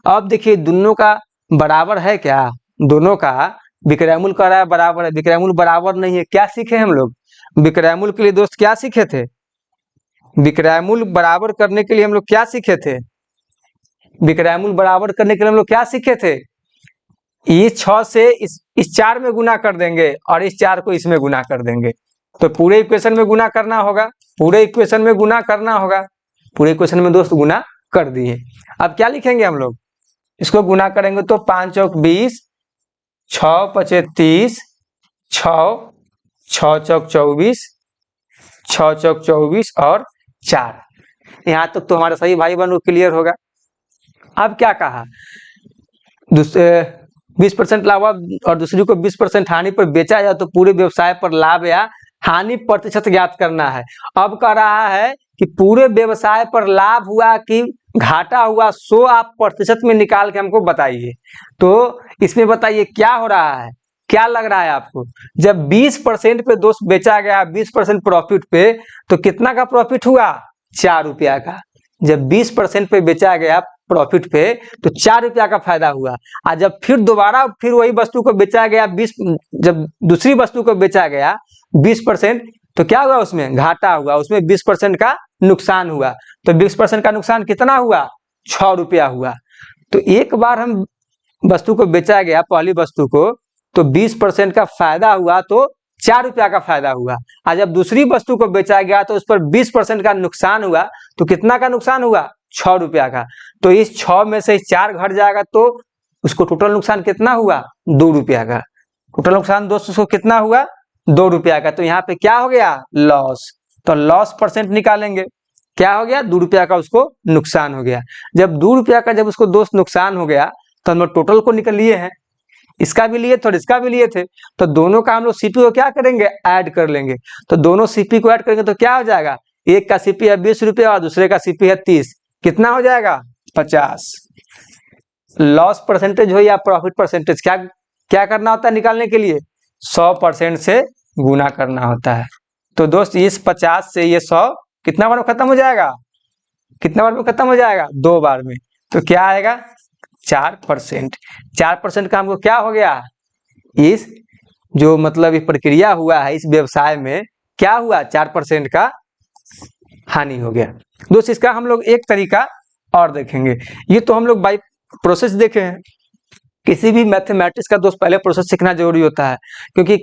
अब देखिए दोनों का बराबर है क्या, दोनों का विक्रय मूल्य कर रहा है बराबर है, विक्रय मूल्य बराबर नहीं है। क्या सीखे हम लोग, विक्रय मूल्य के लिए दोस्त क्या सीखे थे, विक्रय मूल्य बराबर करने के लिए हम लोग क्या सीखे थे, विक्रय मूल्य बराबर करने के लिए हम लोग क्या सीखे थे, इस 6 से इस 4 में गुना कर देंगे और इस 4 को इसमें गुना कर देंगे, तो पूरे इक्वेशन में गुना करना होगा, पूरे इक्वेशन में गुना करना होगा, पूरे इक्वेशन में दोस्त गुना कर दिए। अब क्या लिखेंगे हम लोग, इसको गुना करेंगे तो 5 चौक 20, 6 पचे 30, 6 चौक 24, 6 चौक 24 और 4। यहाँ तक तो हमारे सही भाई बहनों क्लियर होगा। अब क्या कहा, 20% लाभ और दूसरी को 20% हानि पर बेचा जाए तो पूरे व्यवसाय पर लाभ या हानि प्रतिशत ज्ञात करना है। अब कह रहा है कि पूरे व्यवसाय पर लाभ हुआ कि घाटा हुआ, सो आप प्रतिशत में निकाल के हमको बताइए। तो इसमें बताइए क्या हो रहा है, क्या लग रहा है आपको, जब 20% पे दोस्त बेचा गया, 20% प्रॉफिट पे, तो कितना का प्रॉफिट हुआ, 4 रुपया का। जब 20% पे बेचा गया प्रॉफिट पे तो 4 रुपया का फायदा हुआ। और जब फिर दोबारा फिर वही वस्तु को बेचा गया 20, जब दूसरी वस्तु को बेचा गया 20%, तो क्या हुआ, उसमें घाटा हुआ, उसमें 20% का नुकसान हुआ। तो 20% का नुकसान कितना हुआ, 6 रुपया हुआ। तो एक बार हम वस्तु को बेचा गया, पहली वस्तु को, तो 20% का फायदा हुआ तो 4 रुपया का फायदा हुआ। और जब दूसरी वस्तु को बेचा गया तो उस पर 20% का नुकसान हुआ, तो कितना का नुकसान हुआ, 6 रुपया का। तो इस 6 में से 4 घट जाएगा तो उसको टोटल नुकसान कितना हुआ, 2 रुपया का। टोटल नुकसान दोस्तों को कितना हुआ, 2 रुपया का। तो यहाँ पे क्या हो गया, लॉस। तो लॉस परसेंट निकालेंगे, क्या हो गया, 2 रुपया का उसको नुकसान हो गया। जब 2 रुपया का जब उसको दोस्त नुकसान हो गया तो हम लोग टोटल को निकल लिए हैं, इसका भी लिए थे और इसका भी लिए थे, तो दोनों का हम लोग सीपी को क्या करेंगे, ऐड कर लेंगे। तो दोनों सीपी को ऐड करेंगे तो क्या हो जाएगा, एक का सीपी है 20 रुपया और दूसरे का सीपी है 30, कितना हो जाएगा, 50। लॉस परसेंटेज हो या प्रॉफिट परसेंटेज, क्या क्या करना होता है निकालने के लिए, 100% से गुना करना होता है। तो दोस्त इस 50 से ये 100 कितना बार में खत्म हो जाएगा, कितना बार में खत्म हो जाएगा, 2 बार में। तो क्या आएगा, 4%। 4% का हमको क्या हो गया, इस जो मतलब इस प्रक्रिया हुआ है, इस व्यवसाय में क्या हुआ, 4% का हानि हो गया। दोस्त इसका हम लोग एक तरीका और देखेंगे। ये तो हम लोग बाई प्रोसेस देखे हैं, किसी भी मैथमेटिक्स का दोस्त पहले प्रोसेस सीखना जरूरी होता है, क्योंकि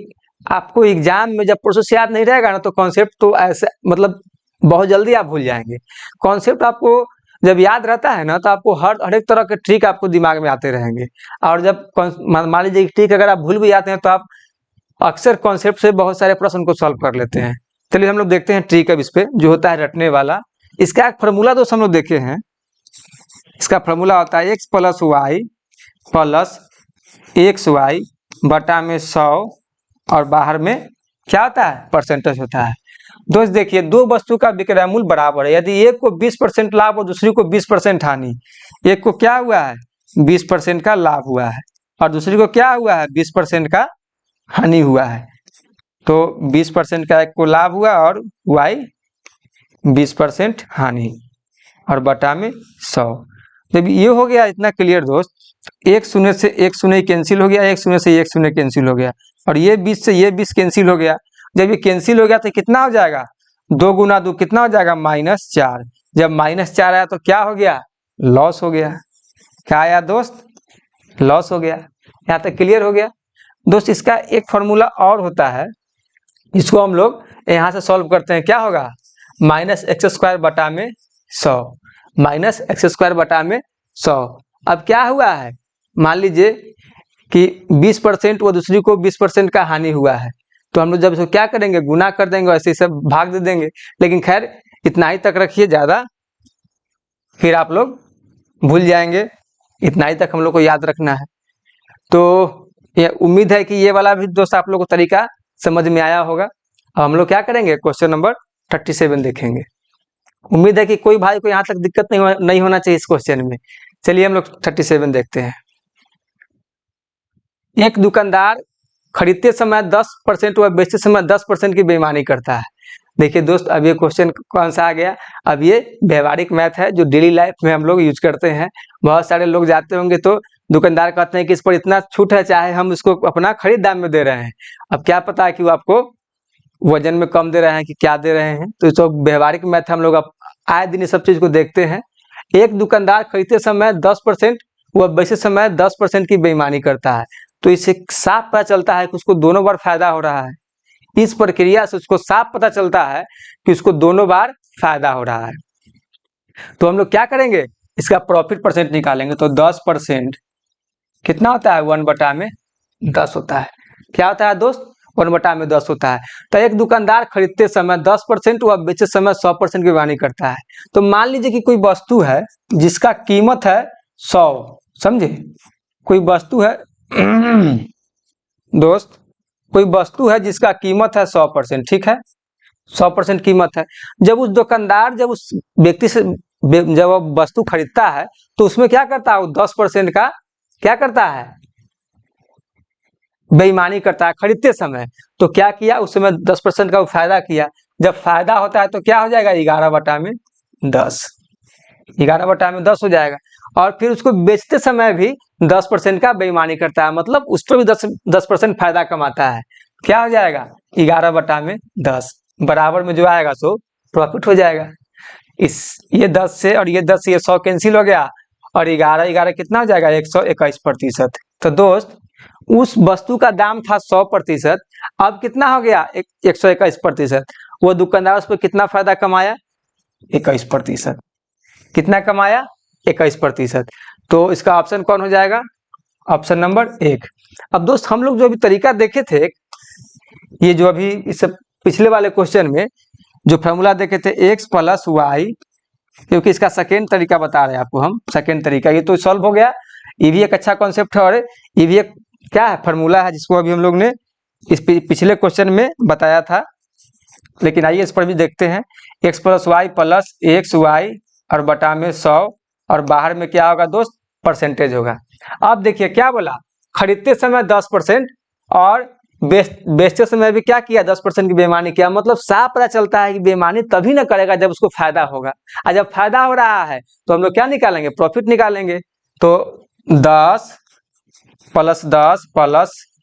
आपको एग्जाम में जब प्रोसेस याद नहीं रहेगा ना तो कॉन्सेप्ट तो ऐसे मतलब बहुत जल्दी आप भूल जाएंगे। कॉन्सेप्ट आपको जब याद रहता है ना तो आपको हर एक तरह के ट्रिक आपको दिमाग में आते रहेंगे। और जब मान लीजिए ट्रिक अगर आप भूल भी जाते हैं तो आप अक्सर कॉन्सेप्ट से बहुत सारे प्रश्न को सॉल्व कर लेते हैं। चलिए हम लोग देखते हैं ट्रिक अब इस पे जो होता है रटने वाला। इसका एक फार्मूला दोस्त हम लोग देखे हैं, इसका फार्मूला होता है x + y + xy बटा में 100 और बाहर में क्या होता है, परसेंटेज होता है। दोस्त देखिए दो वस्तु का विक्रय मूल्य बराबर है, यदि एक को 20% लाभ और दूसरी को 20% हानि, एक को क्या हुआ है 20% का लाभ हुआ है और दूसरी को क्या हुआ है 20% का हानि हुआ है। तो 20% का एक को लाभ हुआ और y 20% हानि और बटा में 100। जब ये हो गया इतना क्लियर दोस्त, एक शून्य से एक शून्य कैंसिल हो गया, एक शून्य से एक शून्य कैंसिल हो गया और ये 20 से ये 20 कैंसिल हो गया। जब ये कैंसिल हो गया तो कितना हो जाएगा, 2 गुना 2 कितना हो जाएगा -4। जब -4 आया तो क्या हो गया, लॉस हो गया। क्या आया दोस्त, लॉस हो गया। यहाँ तक क्लियर हो गया दोस्त। इसका एक फॉर्मूला और होता है, इसको हम लोग यहाँ से सॉल्व करते हैं। क्या होगा, -x² बटा में 100, -x² बटा में 100। अब क्या हुआ है, मान लीजिए कि 20% वो दूसरी को 20% का हानि हुआ है, तो हम लोग जब इसको क्या करेंगे, गुना कर देंगे, ऐसे सब भाग दे देंगे। लेकिन खैर इतना ही तक रखिए, ज़्यादा फिर आप लोग भूल जाएंगे, इतना ही तक हम लोग को याद रखना है। तो ये उम्मीद है कि ये वाला भी दोस्त आप लोग को तरीका समझ में आया होगा। अब हम लोग क्या करेंगे, क्वेश्चन नंबर 37 देखेंगे। उम्मीद है कि कोई भाई को यहाँ तक दिक्कत नहीं होना चाहिए इस क्वेश्चन में। चलिए हम लोग 37 देखते हैं। एक दुकानदार खरीदते समय 10% व बेचते समय 10% की बेईमानी करता है। देखिए दोस्त, अब ये क्वेश्चन कौन सा आ गया, अब ये व्यवहारिक मैथ है जो डेली लाइफ में हम लोग यूज करते हैं। बहुत सारे लोग जाते होंगे तो दुकानदार कहते हैं कि इस पर इतना छूट है, चाहे हम इसको अपना खरीद दाम में दे रहे हैं। अब क्या पता है कि वो आपको वजन में कम दे रहे हैं कि क्या दे रहे हैं। तो इसको व्यवहारिक मैथ हम लोग आए दिन सब चीज को देखते हैं। एक दुकानदार खरीदते समय 10% व बेचते समय 10% की बेईमानी करता है। तो इससे साफ पता चलता है कि उसको दोनों बार फायदा हो रहा है। इस प्रक्रिया से उसको साफ पता चलता है कि उसको दोनों बार फायदा हो रहा है। तो हम लोग क्या करेंगे, इसका प्रॉफिट परसेंट निकालेंगे। तो 10% कितना होता है, 1/10 होता है। क्या होता है दोस्त, 1/10 होता है। तो एक दुकानदार खरीदते समय 10% व बेचते समय 100% की बेईमानी करता है। तो मान लीजिए कि कोई वस्तु है जिसका कीमत है 100, समझे, कोई वस्तु है दोस्त, कोई वस्तु है जिसका कीमत है 100%, ठीक है, 100% कीमत है। जब उस दुकानदार जब उस व्यक्ति से जब वो वस्तु खरीदता है तो उसमें क्या करता है, वो 10% का क्या करता है, बेईमानी करता है खरीदते समय। तो क्या किया, उस समय 10% का वो फायदा किया। जब फायदा होता है तो क्या हो जाएगा, 11/10, 11/10 हो जाएगा। और फिर उसको बेचते समय भी 10% का बेईमानी करता है, मतलब उस पर भी 10% फायदा कमाता है। क्या हो जाएगा, 11/10 बराबर में जो आएगा सो प्रॉफिट हो जाएगा। ये 10 से और ये 10 से ये 100 कैंसिल हो गया, और 11 कितना हो जाएगा, 121%। तो दोस्त, उस वस्तु का दाम था 100%, अब कितना हो गया, 121%। वो दुकानदार उस पर कितना फायदा कमाया, 21%। कितना कमाया, 21%। तो इसका ऑप्शन कौन हो जाएगा, ऑप्शन नंबर 1। अब दोस्त, हम लोग जो अभी तरीका देखे थे, ये जो अभी इस पिछले वाले क्वेश्चन में जो फॉर्मूला देखे थे, x + y, क्योंकि इसका सेकेंड तरीका बता रहे हैं आपको हम, सेकेंड तरीका ये तो सॉल्व हो गया। ये भी एक अच्छा कॉन्सेप्ट है, और ये भी एक क्या है, फॉर्मूला है, जिसको अभी हम लोग ने इस पिछले क्वेश्चन में बताया था। लेकिन आइए इस पर भी देखते हैं। x + y + xy और बटा में 100, और बाहर में क्या होगा दोस्त, परसेंटेज होगा। अब देखिए क्या बोला, खरीदते समय 10% और बेचते समय भी क्या किया, 10% की बेईमानी किया। मतलब साफ पता चलता है कि बेईमानी तभी ना करेगा जब उसको फायदा होगा, और जब फायदा हो रहा है तो हम लोग क्या निकालेंगे, प्रॉफिट निकालेंगे। तो 10 + 10 +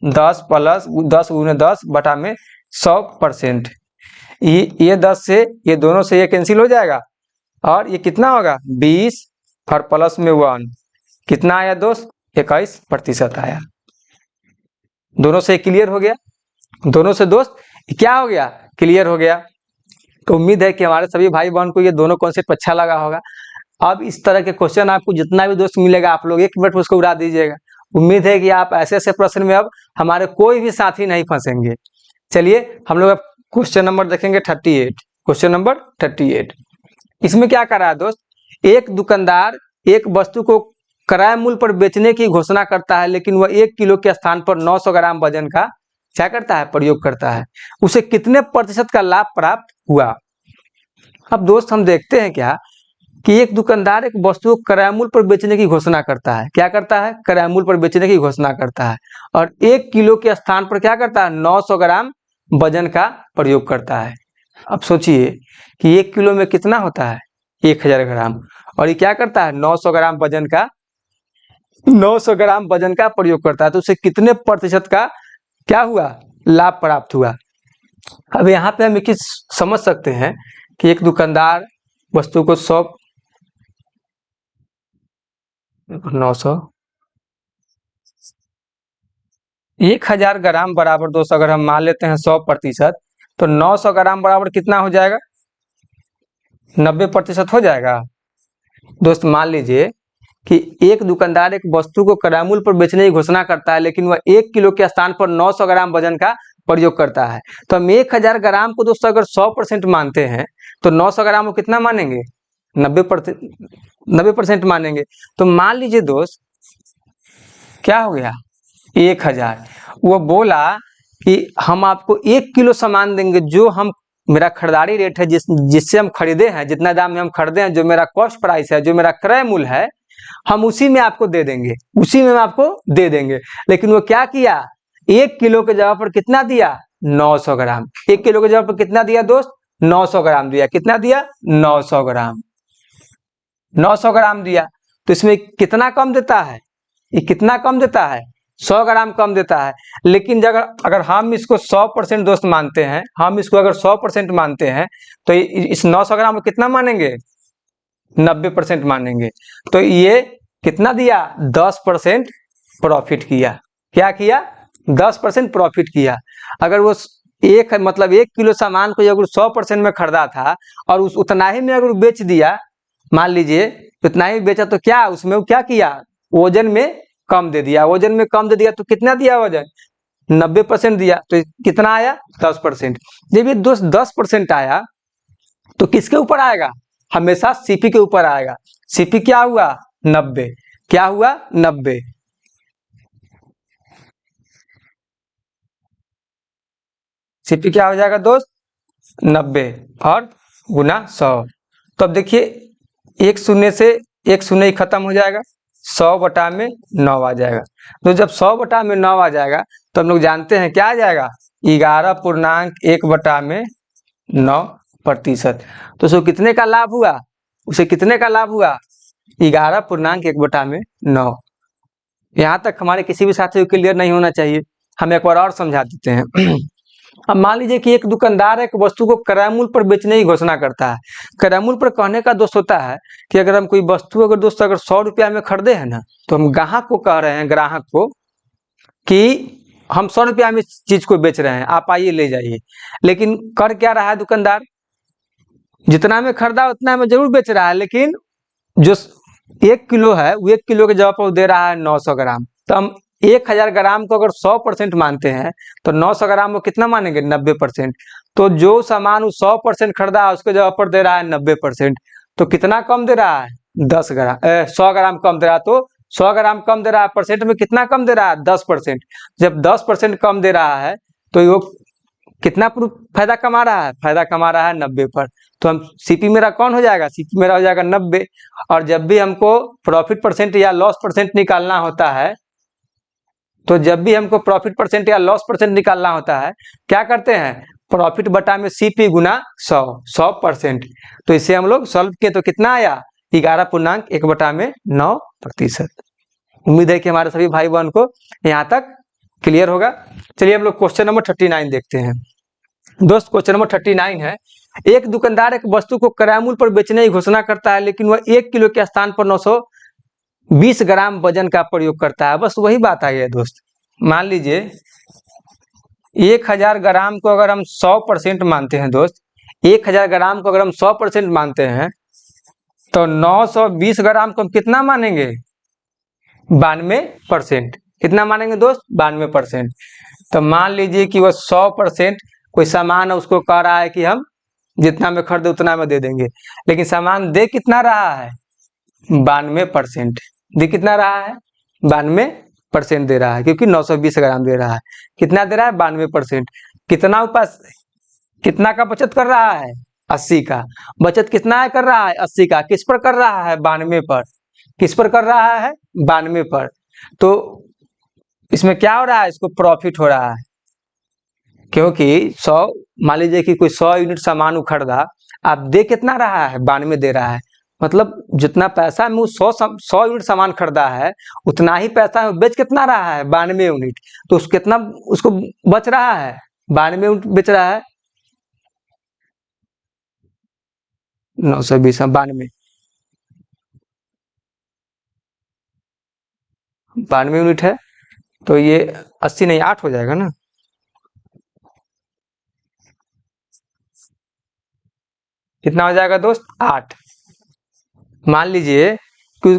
10 + 10 × 10 बटा में 100%। ये 10 से ये दोनों से ये कैंसिल हो जाएगा, और ये कितना होगा, 20 और प्लस में 1, कितना आया दोस्त, 21% आया। दोनों से क्लियर हो गया, दोनों से दोस्त क्या हो गया, क्लियर हो गया। तो उम्मीद है कि हमारे सभी भाई बहन को ये दोनों कॉन्सेप्ट अच्छा लगा होगा। अब इस तरह के क्वेश्चन आपको जितना भी दोस्त मिलेगा, आप लोग 1 मिनट में उसको उड़ा दीजिएगा। उम्मीद है कि आप ऐसे ऐसे प्रश्न में अब हमारे कोई भी साथी नहीं फंसेंगे। चलिए हम लोग अब क्वेश्चन नंबर देखेंगे 38। क्वेश्चन नंबर 38, इसमें क्या कर रहा है दोस्त, एक दुकानदार एक वस्तु को क्रय मूल्य पर बेचने की घोषणा करता है, लेकिन वह 1 किलो के स्थान पर 900 ग्राम वजन का क्या करता है, प्रयोग करता है। उसे कितने प्रतिशत का लाभ प्राप्त हुआ। अब दोस्त हम देखते हैं क्या कि एक दुकानदार एक वस्तु को क्रय मूल्य पर बेचने की घोषणा करता है। क्या करता है, क्रय मूल्य पर बेचने की घोषणा करता है, और 1 किलो के स्थान पर क्या करता है, 900 ग्राम वजन का प्रयोग करता है। अब सोचिए कि 1 किलो में कितना होता है, 1000 ग्राम, और ये क्या करता है, 900 ग्राम वजन का 900 ग्राम वजन का प्रयोग करता है। तो उसे कितने प्रतिशत का क्या हुआ, लाभ प्राप्त हुआ। अब यहाँ पे हम एक चीज समझ सकते हैं कि एक दुकानदार वस्तु को 900 1000 ग्राम बराबर दोस्त अगर हम मान लेते हैं 100%, तो 900 ग्राम बराबर कितना हो जाएगा? 90% हो जाएगा। दोस्त मान लीजिए कि एक दुकानदार एक वस्तु को क्रय मूल्य पर बेचने की घोषणा करता है, लेकिन वह 1 किलो के स्थान पर 900 ग्राम वजन का प्रयोग करता है। तो हम 1000 ग्राम को दोस्तों अगर 100% मानते हैं तो 900 ग्राम को कितना मानेंगे? 90% मानेंगे। तो मान लीजिए दोस्त क्या हो गया? 1000। वो बोला कि हम आपको 1 किलो सामान देंगे, जो हम मेरा खरीदारी रेट है, जिससे हम खरीदे हैं, जितना दाम में हम खरीदे हैं, जो मेरा कॉस्ट प्राइस है, जो मेरा क्रय मूल्य है, हम उसी में आपको दे देंगे, उसी में आपको दे देंगे। लेकिन वो क्या किया? 1 किलो के जगह पर कितना दिया? 900 ग्राम। 1 किलो के जगह पर कितना दिया दोस्त? 900 ग्राम दिया। कितना दिया? 900 ग्राम। 900 ग्राम दिया। तो इसमें कितना कम देता है? ये कितना कम देता है? 100 ग्राम कम देता है। लेकिन अगर हम इसको 100% दोस्त मानते हैं, हम इसको अगर 100% मानते हैं, तो इस 900 ग्राम को कितना मानेंगे? 90% मानेंगे। तो ये कितना दिया? 10% प्रॉफिट किया। क्या किया? 10% प्रॉफिट किया। अगर वो एक 1 किलो सामान को अगर 100% में खरीदा था और उतना ही में अगर बेच दिया, मान लीजिए उतना ही बेचा, तो क्या उसमें वो क्या किया? वजन में कम दे दिया। वजन में कम दे दिया तो कितना दिया? वजन 90% दिया। तो कितना आया? 10%। जब ये दोस्त 10% आया तो किसके ऊपर आएगा? हमेशा सीपी के ऊपर आएगा। सीपी क्या हुआ? 90। क्या हुआ? 90। सीपी क्या हो जाएगा दोस्त? 90 और गुना 100। तो अब देखिए, एक शून्य से एक शून्य ही खत्म हो जाएगा, 100/9 आ जाएगा। तो जब 100/9 आ जाएगा तो हम लोग जानते हैं क्या आ जाएगा? 11.1/9%। तो उसको कितने का लाभ हुआ? उसे कितने का लाभ हुआ? 11.1/9। यहाँ तक हमारे किसी भी साथी को क्लियर नहीं होना चाहिए। हम एक बार और समझा देते हैं। अब मान लीजिए कि एक दुकानदार एक वस्तु को क्रय मूल्य पर बेचने की घोषणा करता है। क्रय मूल्य पर कहने का दोस्त होता है कि अगर हम कोई वस्तु अगर 100 रुपया में खरीदे हैं ना, तो हम ग्राहक को कह रहे हैं, ग्राहक को, कि हम 100 रुपया में इस चीज को बेच रहे हैं, आप आइए ले जाइए। लेकिन कर क्या रहा है दुकानदार? जितना में खरीदा उतना में जरूर बेच रहा है, लेकिन जो 1 किलो है, वो 1 किलो के जगह पर दे रहा है 900 ग्राम। तो हम 1000 ग्राम को अगर 100% मानते हैं तो 900 ग्राम को कितना मानेंगे? 90%। तो जो सामान वो 100% खरीदा है उसके जगह पर दे रहा है 90%। तो कितना कम दे रहा है? 100 ग्राम कम दे रहा है। तो 100 ग्राम कम दे रहा है, परसेंट में कितना कम दे रहा है? 10%। जब 10% कम दे रहा है तो वो कितना फायदा कमा रहा है? फायदा कमा रहा है 90 पर। तो हम सीपी मेरा कौन हो जाएगा? सीपी मेरा हो जाएगा 90। और जब भी हमको प्रॉफिट परसेंट या लॉस परसेंट निकालना होता है, तो जब भी हमको प्रॉफिट परसेंट या लॉस परसेंट निकालना होता है, क्या करते हैं? प्रॉफिट बटा में सीपी गुना 100%। तो इसे हम लोग सॉल्व किए तो कितना आया? 11.1/9%। उम्मीद है कि हमारे सभी भाई बहन को यहाँ तक क्लियर होगा। चलिए हम लोग क्वेश्चन नंबर 39 देखते हैं। दोस्त क्वेश्चन नंबर 39 है, एक दुकानदार एक वस्तु को क्रय मूल्य पर बेचने की घोषणा करता है, लेकिन वह 1 किलो के स्थान पर 920 ग्राम वजन का प्रयोग करता है। बस वही बात आई है दोस्त। मान लीजिए 1000 ग्राम को अगर हम 100% मानते हैं दोस्त, 1000 ग्राम को अगर हम 100% मानते हैं, तो 920 ग्राम को हम कितना मानेंगे? 92%। कितना मानेंगे दोस्त? 92%। तो मान लीजिए कि वह 100% कोई सामान है, उसको कह रहा है कि हम जितना में खरीदे उतना में दे देंगे, लेकिन सामान दे कितना रहा है? 92%। दे कितना रहा है? 92% दे रहा है, क्योंकि 920 ग्राम दे रहा है। कितना दे रहा है? 92%। कितना उपास कितना का बचत कर रहा है? 80 का। बचत कितना है कर रहा है? 80 का। किस पर कर रहा है? 92 पर। किस पर कर रहा है? 92 पर। तो इसमें क्या हो रहा है? इसको प्रॉफिट हो रहा है, क्योंकि 100, मान लीजिए कि कोई 100 यूनिट सामान खरीदा, आप दे कितना रहा है? 92 दे रहा है। मतलब जितना पैसा में वो 100 यूनिट सामान खरीदा है, उतना ही पैसा में बेच कितना रहा है? 92 यूनिट। तो कितना उसको बच रहा है? 92 यूनिट बेच रहा है, 920, 92 यूनिट है, तो ये 80 नहीं 8 हो जाएगा ना। कितना हो जाएगा दोस्त? 8। मान लीजिए कि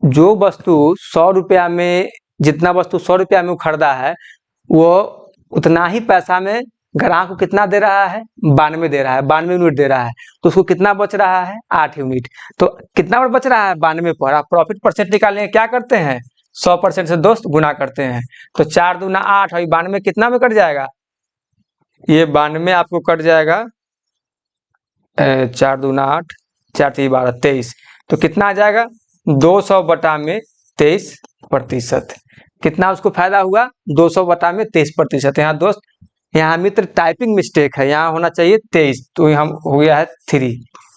जो वस्तु 100 रुपया में, जितना वस्तु 100 रुपया में वो खरीदा है, वो उतना ही पैसा में ग्राहक को कितना दे रहा है? 92 दे रहा है, 92 यूनिट दे रहा है। तो उसको कितना बच रहा है? 8 यूनिट। तो कितना पर बच रहा है? 92 पर। आप प्रॉफिट परसेंट निकालने क्या करते हैं? 100% से दोस्त गुना करते हैं। तो 4 दूना 8 और 92 कितना में कट जाएगा? ये 92 आपको कट जाएगा 4 दूना 8, 4 3 12, 23। तो कितना आ जाएगा? 200 बटा में 23%। कितना उसको फायदा हुआ? 200 बटा में 23%। यहाँ दोस्त, यहाँ मित्र टाइपिंग मिस्टेक है, यहाँ होना चाहिए 23, तो यहाँ हो गया है 3।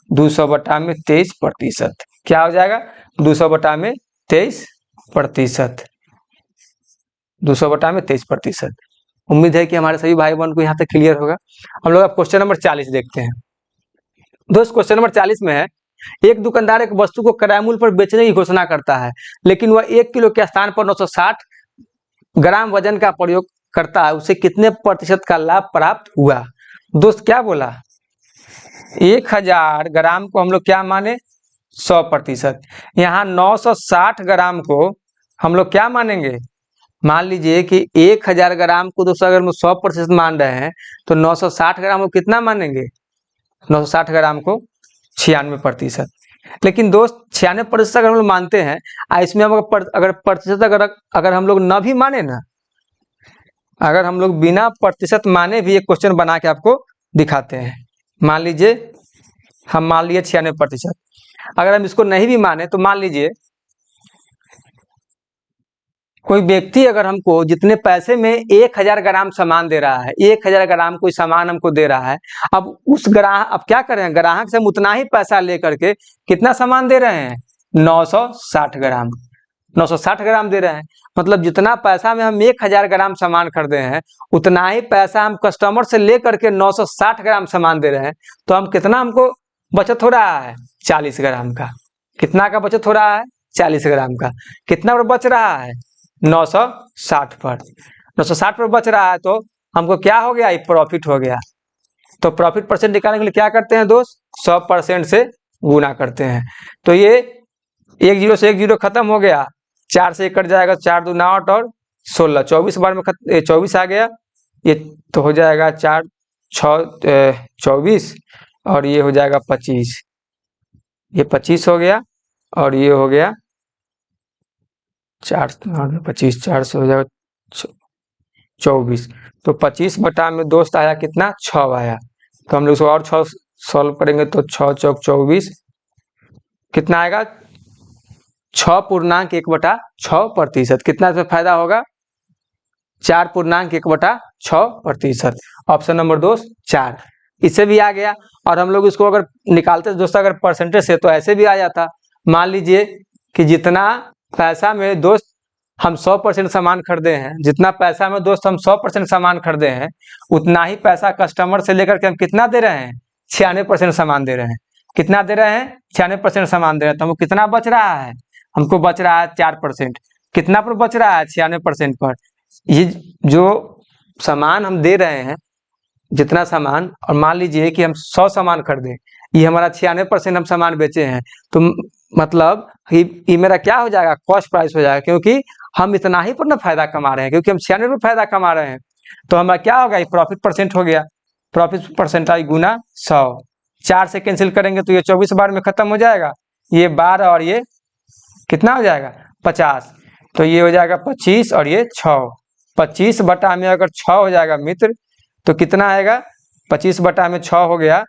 200 बटा में 23%। क्या हो जाएगा? 200 बटा में 23%। 200 बटा में 23%। उम्मीद है कि हमारे सभी भाई बहन को यहाँ तक क्लियर होगा। हम लोग अब क्वेश्चन नंबर 40 देखते हैं। दोस्त क्वेश्चन नंबर 40 में है, एक दुकानदार एक वस्तु को क्रय मूल्य पर बेचने की घोषणा करता है, लेकिन वह 1 किलो के स्थान पर 960 ग्राम वजन का प्रयोग करता है, उसे कितने प्रतिशत का लाभ प्राप्त हुआ? दोस्त क्या बोला? 1000 ग्राम को हम लोग क्या माने? 100%। यहाँ 960 ग्राम को हम लोग क्या मानेंगे? मान लीजिए कि 1000 ग्राम को दोस्तों अगर हम 100% मान रहे हैं, तो 960 ग्राम को कितना मानेंगे? 960 ग्राम को 96%। लेकिन दोस्त 96% अगर हम लोग मानते हैं, इसमें हम अगर प्रतिशत अगर हम लोग न भी माने ना, अगर हम लोग बिना प्रतिशत माने भी एक क्वेश्चन बना के आपको दिखाते हैं। मान लीजिए हम मान लिए 96%, अगर हम इसको नहीं भी माने तो मान लीजिए कोई व्यक्ति अगर हमको जितने पैसे में 1000 ग्राम सामान दे रहा है, 1000 ग्राम कोई सामान हमको दे रहा है, अब उस ग्राहक, अब क्या करें, ग्राहक से हम उतना ही पैसा लेकर के कितना सामान दे रहे हैं? 960 ग्राम। 960 ग्राम दे रहे हैं, मतलब जितना पैसा में हम 1000 ग्राम सामान खरीदे हैं, उतना ही पैसा हम कस्टमर से लेकर के 960 ग्राम सामान दे रहे हैं। तो हम कितना हमको बचत हो रहा है? 40 ग्राम का। कितना का बचत हो रहा है? 40 ग्राम का। कितना पर बच रहा है? 960 पर। 960 पर बच रहा है, तो हमको क्या हो गया? ये प्रॉफिट हो गया। तो प्रॉफिट परसेंट निकालने के लिए क्या करते हैं दोस्त? 100% से गुना करते हैं। तो ये 1 0 से 1 0 खत्म हो गया, 4 से कट जाएगा, 4 दूना 8 और 16, 24 बार में 24 आ गया। ये तो हो जाएगा 4 6 24 और ये हो जाएगा 25। ये 25 हो गया और ये हो गया 4 25, 4 से हो जाएगा 24। तो 25 बटा में दोस्त आया कितना? 6 आया। तो हम लोग इसको और 6 सॉल्व करेंगे तो 6 चौक 24 कितना आएगा? 6.1/6%। कितना इसमें फायदा होगा? 4.1/6%। ऑप्शन नंबर दोस्त 4। इससे भी आ गया। और हम लोग इसको अगर निकालते दोस्तों अगर परसेंटेज से, तो ऐसे भी आ जाता। मान लीजिए कि जितना पैसा में दोस्त हम 100% सामान खरीदे हैं, जितना पैसा में दोस्त हम 100% सामान खरीदे हैं, उतना ही पैसा कस्टमर से लेकर के हम कितना दे रहे हैं? 96% सामान दे रहे हैं। कितना दे रहे हैं? 96% सामान दे रहे हैं। तो हमको कितना बच रहा है? हमको बच रहा है 4%। कितना पर बच रहा है? 96% पर। ये जो सामान हम दे रहे हैं, जितना सामान, और मान लीजिए कि हम 100 सामान खरीदे, ये हमारा 96% हम सामान बेचे हैं, तो मतलब ये मेरा क्या हो जाएगा? कॉस्ट प्राइस हो जाएगा, क्योंकि हम इतना ही पर ना फायदा कमा रहे हैं, क्योंकि हम 96 पर फायदा कमा रहे हैं। तो हमारा क्या होगा? ये प्रॉफिट परसेंट हो गया। प्रॉफिट परसेंटाइज गुना 100। 4 से कैंसिल करेंगे तो ये 24 बार में खत्म हो जाएगा। ये 12 और ये कितना हो जाएगा? 50। तो ये हो जाएगा 25 और ये 6। 25 बटा में अगर 6 हो जाएगा मित्र, तो कितना आएगा? 25 बटा में 6 हो गया,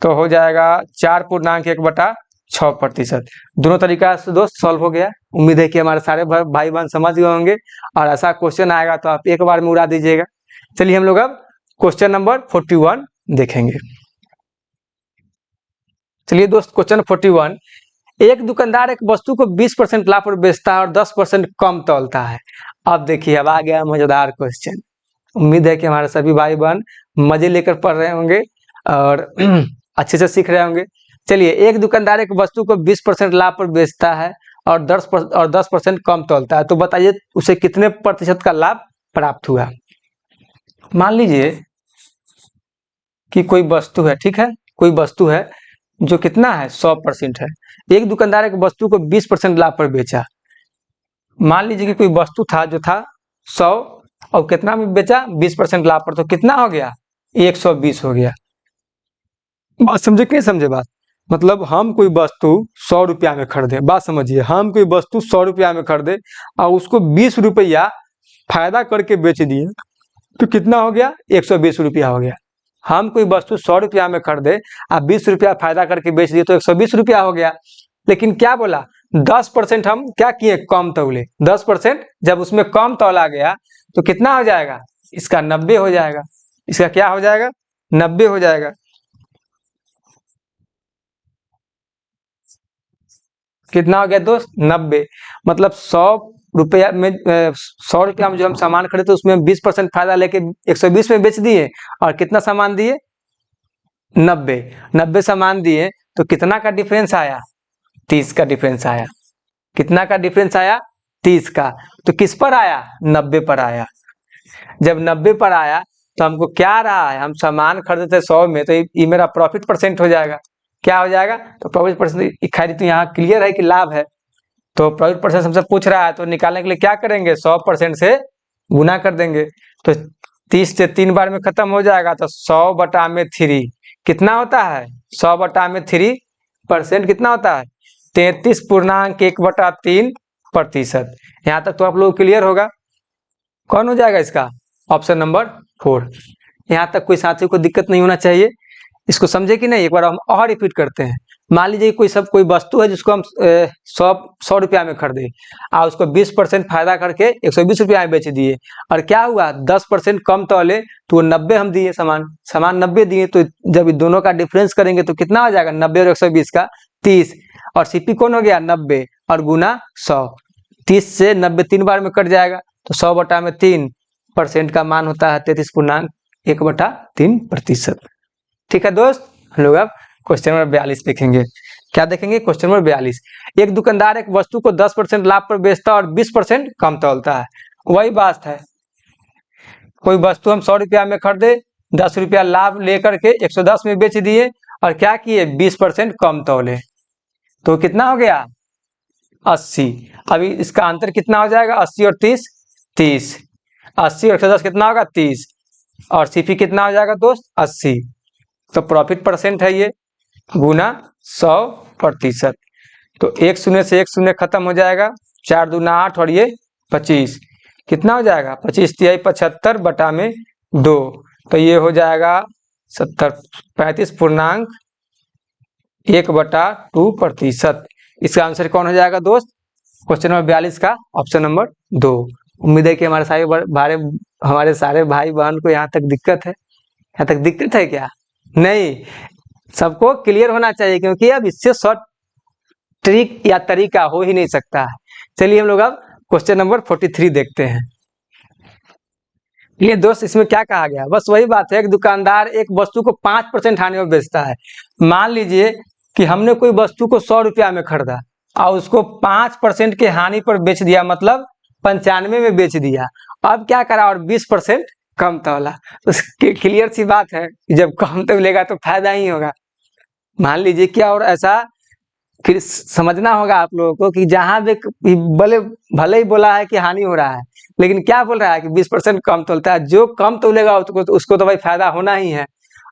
तो हो जाएगा 4.1/6%। दोनों तरीका से दोस्त सॉल्व हो गया। उम्मीद है कि हमारे सारे भाई बहन समझ गए होंगे, और ऐसा क्वेश्चन आएगा तो आप एक बार में उड़ा दीजिएगा। चलिए हम लोग अब क्वेश्चन नंबर 41 देखेंगे। चलिए दोस्त क्वेश्चन 41, एक दुकानदार एक वस्तु को 20% लाभ पर बेचता है और 10% कम तौलता है। अब देखिए, अब आ गया मजेदार क्वेश्चन। उम्मीद है कि हमारे सभी भाई बहन मजे लेकर पढ़ रहे होंगे और अच्छे से सीख रहे होंगे। चलिए, एक दुकानदार एक वस्तु को 20% लाभ पर बेचता है और 10% कम तौलता है, तो बताइए उसे कितने प्रतिशत का लाभ प्राप्त हुआ। मान लीजिए कि कोई वस्तु है, ठीक है, कोई वस्तु है जो कितना है 100% है। एक दुकानदार एक वस्तु को 20% लाभ पर बेचा। मान लीजिए कि कोई वस्तु था जो था 100 और कितना में बेचा 20% लाभ पर, तो कितना हो गया 120 हो गया। बात समझे कि नहीं समझे बात? मतलब हम कोई वस्तु 100 रुपया में खरीदे, बात समझिए, हम कोई वस्तु 100 रुपया में खरीदे और उसको 20 रुपया फायदा करके बेच दिए, तो कितना हो गया 120 रुपया हो गया। हम कोई वस्तु 100 रुपया में खरीदे और 20 रुपया फायदा करके बेच दिए तो 120 रुपया हो गया। लेकिन क्या बोला, 10% हम क्या किए, कम तौले। 10% जब उसमें कम तौला गया तो कितना हो जाएगा, इसका 90 हो जाएगा। इसका क्या हो जाएगा, 90 हो जाएगा। कितना हो गया दोस्त, 90। मतलब 100 रुपया में 100 रुपया में जो हम सामान खरीदे तो उसमें 20% फायदा लेके 120 में बेच दिए और कितना सामान दिए, 90 सामान दिए, तो कितना का डिफरेंस आया, 30 का डिफरेंस आया। कितना का डिफरेंस आया, 30 का। तो किस पर आया, 90 पर आया। जब 90 पर आया तो हमको क्या रहा है, हम सामान खरीदते 100 में, तो ये मेरा प्रॉफिट परसेंट हो जाएगा। क्या हो जाएगा, तो प्रॉफिट परसेंट खैर तो यहाँ क्लियर है कि लाभ है, तो प्रॉफिट परसेंट हमसे पूछ रहा है, तो निकालने के लिए क्या करेंगे, 100% से गुना कर देंगे। तो 30 से 3 बार में खत्म हो जाएगा, तो 100/3 कितना होता है, 100/3% कितना होता है, 33.1/3%। यहाँ तक तो आप लोग क्लियर होगा। कौन हो जाएगा इसका, ऑप्शन नंबर 4। यहाँ तक कोई साथी को दिक्कत नहीं होना चाहिए। इसको समझे कि नहीं, एक बार हम और रिपीट करते हैं। मान लीजिए कोई वस्तु है जिसको हम 100 रुपया में खरीदे और उसको 20% फायदा करके 120 रुपया में बेच दिए, और क्या हुआ 10% कम तौले तो 90 हम दिए, सामान 90 दिए, तो जब दोनों का डिफरेंस करेंगे तो कितना हो जाएगा, 90 और 120 का 30, और सीपी कौन हो गया 90 और गुना 100। 30 से 90 3 बार में कट जाएगा, तो 100/3% का मान होता है 33.1/3%। ठीक है दोस्त, हम लोग अब क्वेश्चन नंबर 42 देखेंगे। क्या देखेंगे, क्वेश्चन नंबर 42। एक दुकानदार एक वस्तु को 10% लाभ पर बेचता है और 20% कम तौलता है। वही बात है, कोई वस्तु हम 100 रुपया में खरीदे, 10 रुपया लाभ लेकर के 110 में बेच दिए, और क्या किए 20% कम तौले, तो कितना हो गया 80। अभी इसका अंतर कितना हो जाएगा, 80 और 30, 30। 80 और 110 कितना होगा 30, और सीपी कितना हो जाएगा दोस्त 80। तो प्रॉफिट परसेंट है ये, गुना 100%। तो 1 शून्य से 1 शून्य खत्म हो जाएगा, 4 दूना 8 और ये 25, कितना हो जाएगा 25 तिहाई 75/2, तो ये हो जाएगा 35.1/2%। इसका आंसर कौन हो जाएगा दोस्त, क्वेश्चन नंबर 42 का ऑप्शन नंबर 2। उम्मीद है कि हमारे सारे भाई बहन को यहाँ तक दिक्कत है। यहाँ तक दिक्कत है क्या, नहीं, सबको क्लियर होना चाहिए, क्योंकि अब इससे शॉर्ट ट्रिक या तरीका हो ही नहीं सकता है। चलिए हम लोग अब क्वेश्चन नंबर 43 देखते हैं। ये दोस्त इसमें क्या कहा गया, बस वही बात है, एक दुकानदार एक वस्तु को 5% हानि में बेचता है। मान लीजिए कि हमने कोई वस्तु को 100 रुपया में खरीदा और उसको 5% के हानि पर बेच दिया, मतलब 95 में बेच दिया। अब क्या करा, और 20% कम तौला। तो क्लियर सी बात है कि जब कम तौलेगा तो फायदा ही होगा। मान लीजिए क्या, और ऐसा फिर समझना होगा आप लोगों को कि जहां भी भले ही बोला है कि हानि हो रहा है, लेकिन क्या बोल रहा है कि 20% कम तोलता है। जो कम तोलेगा उसको तो भाई फायदा होना ही है।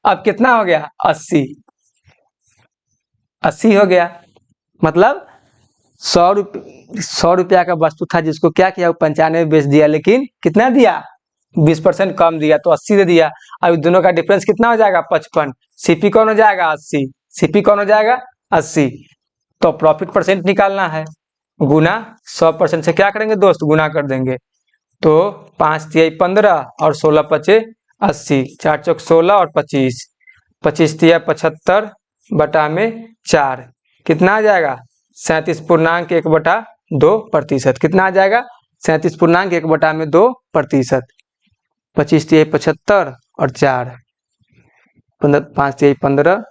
अब कितना हो गया 80 हो गया, मतलब 100 रुपया का वस्तु था जिसको क्या किया 95 बेच दिया, लेकिन कितना दिया 20% कम दिया, तो 80 दे दिया। अब दोनों का डिफरेंस कितना हो जाएगा 55। सीपी कौन हो जाएगा 80, सीपी कौन हो जाएगा 80। तो प्रॉफिट परसेंट निकालना है, गुना 100% से क्या करेंगे दोस्त, गुना कर देंगे। तो 5 तिहाई 15 और 16 पचे 80, 4 चौक 16 और 25, 25 तिहाई 75/4, कितना आ जाएगा 37.1/2%। कितना आ जाएगा 37.1/2%। 25 तिहाई 75 और 4 15 5 तिहाई 15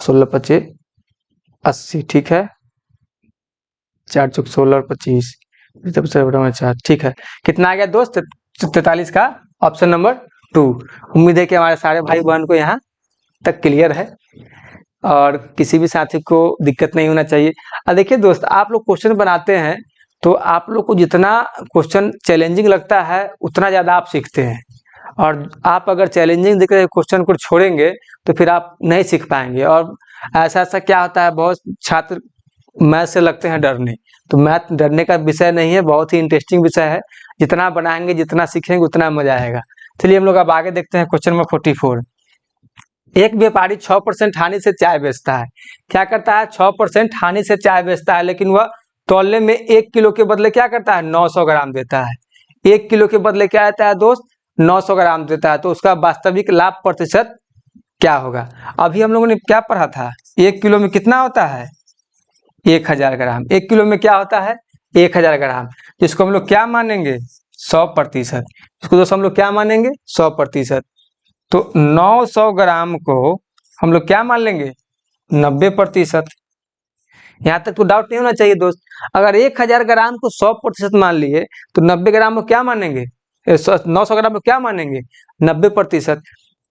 16 25 80। ठीक है, 4 चौक 16 और 25 4। ठीक है, कितना आ गया दोस्त? 43 का ऑप्शन नंबर 2। उम्मीद है कि हमारे सारे भाई बहन को यहाँ तक क्लियर है और किसी भी साथी को दिक्कत नहीं होना चाहिए। अब देखिए दोस्त, आप लोग क्वेश्चन बनाते हैं तो आप लोग को जितना क्वेश्चन चैलेंजिंग लगता है उतना ज़्यादा आप सीखते हैं, और आप अगर चैलेंजिंग दिख रहे क्वेश्चन को छोड़ेंगे तो फिर आप नहीं सीख पाएंगे। और ऐसा ऐसा क्या होता है, बहुत छात्र मैथ से लगते हैं डरने, तो मैथ डरने का विषय नहीं है, बहुत ही इंटरेस्टिंग विषय है। जितना बनाएंगे जितना सीखेंगे उतना मजा आएगा। चलिए हम लोग अब आगे देखते हैं क्वेश्चन नंबर 44। एक व्यापारी 6% हानि से चाय बेचता है। क्या करता है? 6% हानि से चाय बेचता है, लेकिन वह तौलने में 1 किलो के बदले क्या करता है? 900 ग्राम देता है। 1 किलो के बदले क्या देता है दोस्त? 900 ग्राम देता है। तो उसका वास्तविक लाभ प्रतिशत क्या होगा? अभी हम लोगों ने क्या पढ़ा था? 1 किलो में कितना होता है? 1000 ग्राम। 1 किलो में क्या होता है? 1000 ग्राम। जिसको हम लोग क्या मानेंगे? 100%। इसको दोस्त हम लोग क्या मानेंगे? 100%। तो 900 ग्राम को हम लोग क्या मान लेंगे? 90%। यहाँ तक तो डाउट नहीं होना चाहिए दोस्त। अगर 1000 ग्राम को 100% मान लिए तो 90 ग्राम को क्या मानेंगे? 900 ग्राम को क्या मानेंगे? 90%।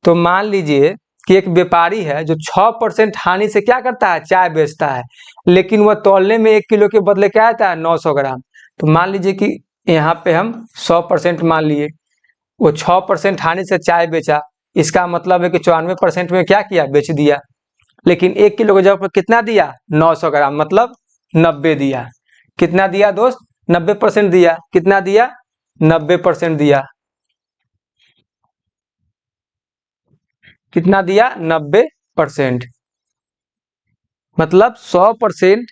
तो मान लीजिए कि एक व्यापारी है जो 6% हानि से क्या करता है? चाय बेचता है, लेकिन वह तौलने में 1 किलो के बदले क्या आता है? 900 ग्राम। तो मान लीजिए कि यहाँ पे हम 100% मान लिए, वो 6% हानि से चाय बेचा, इसका मतलब है कि 94% में क्या किया? बेच दिया। लेकिन 1 किलो के जगह पर कितना दिया? 900 ग्राम, मतलब 90 दिया। कितना दिया दोस्त? 90% दिया। कितना दिया? 90% दिया। कितना दिया? 90%। मतलब 100%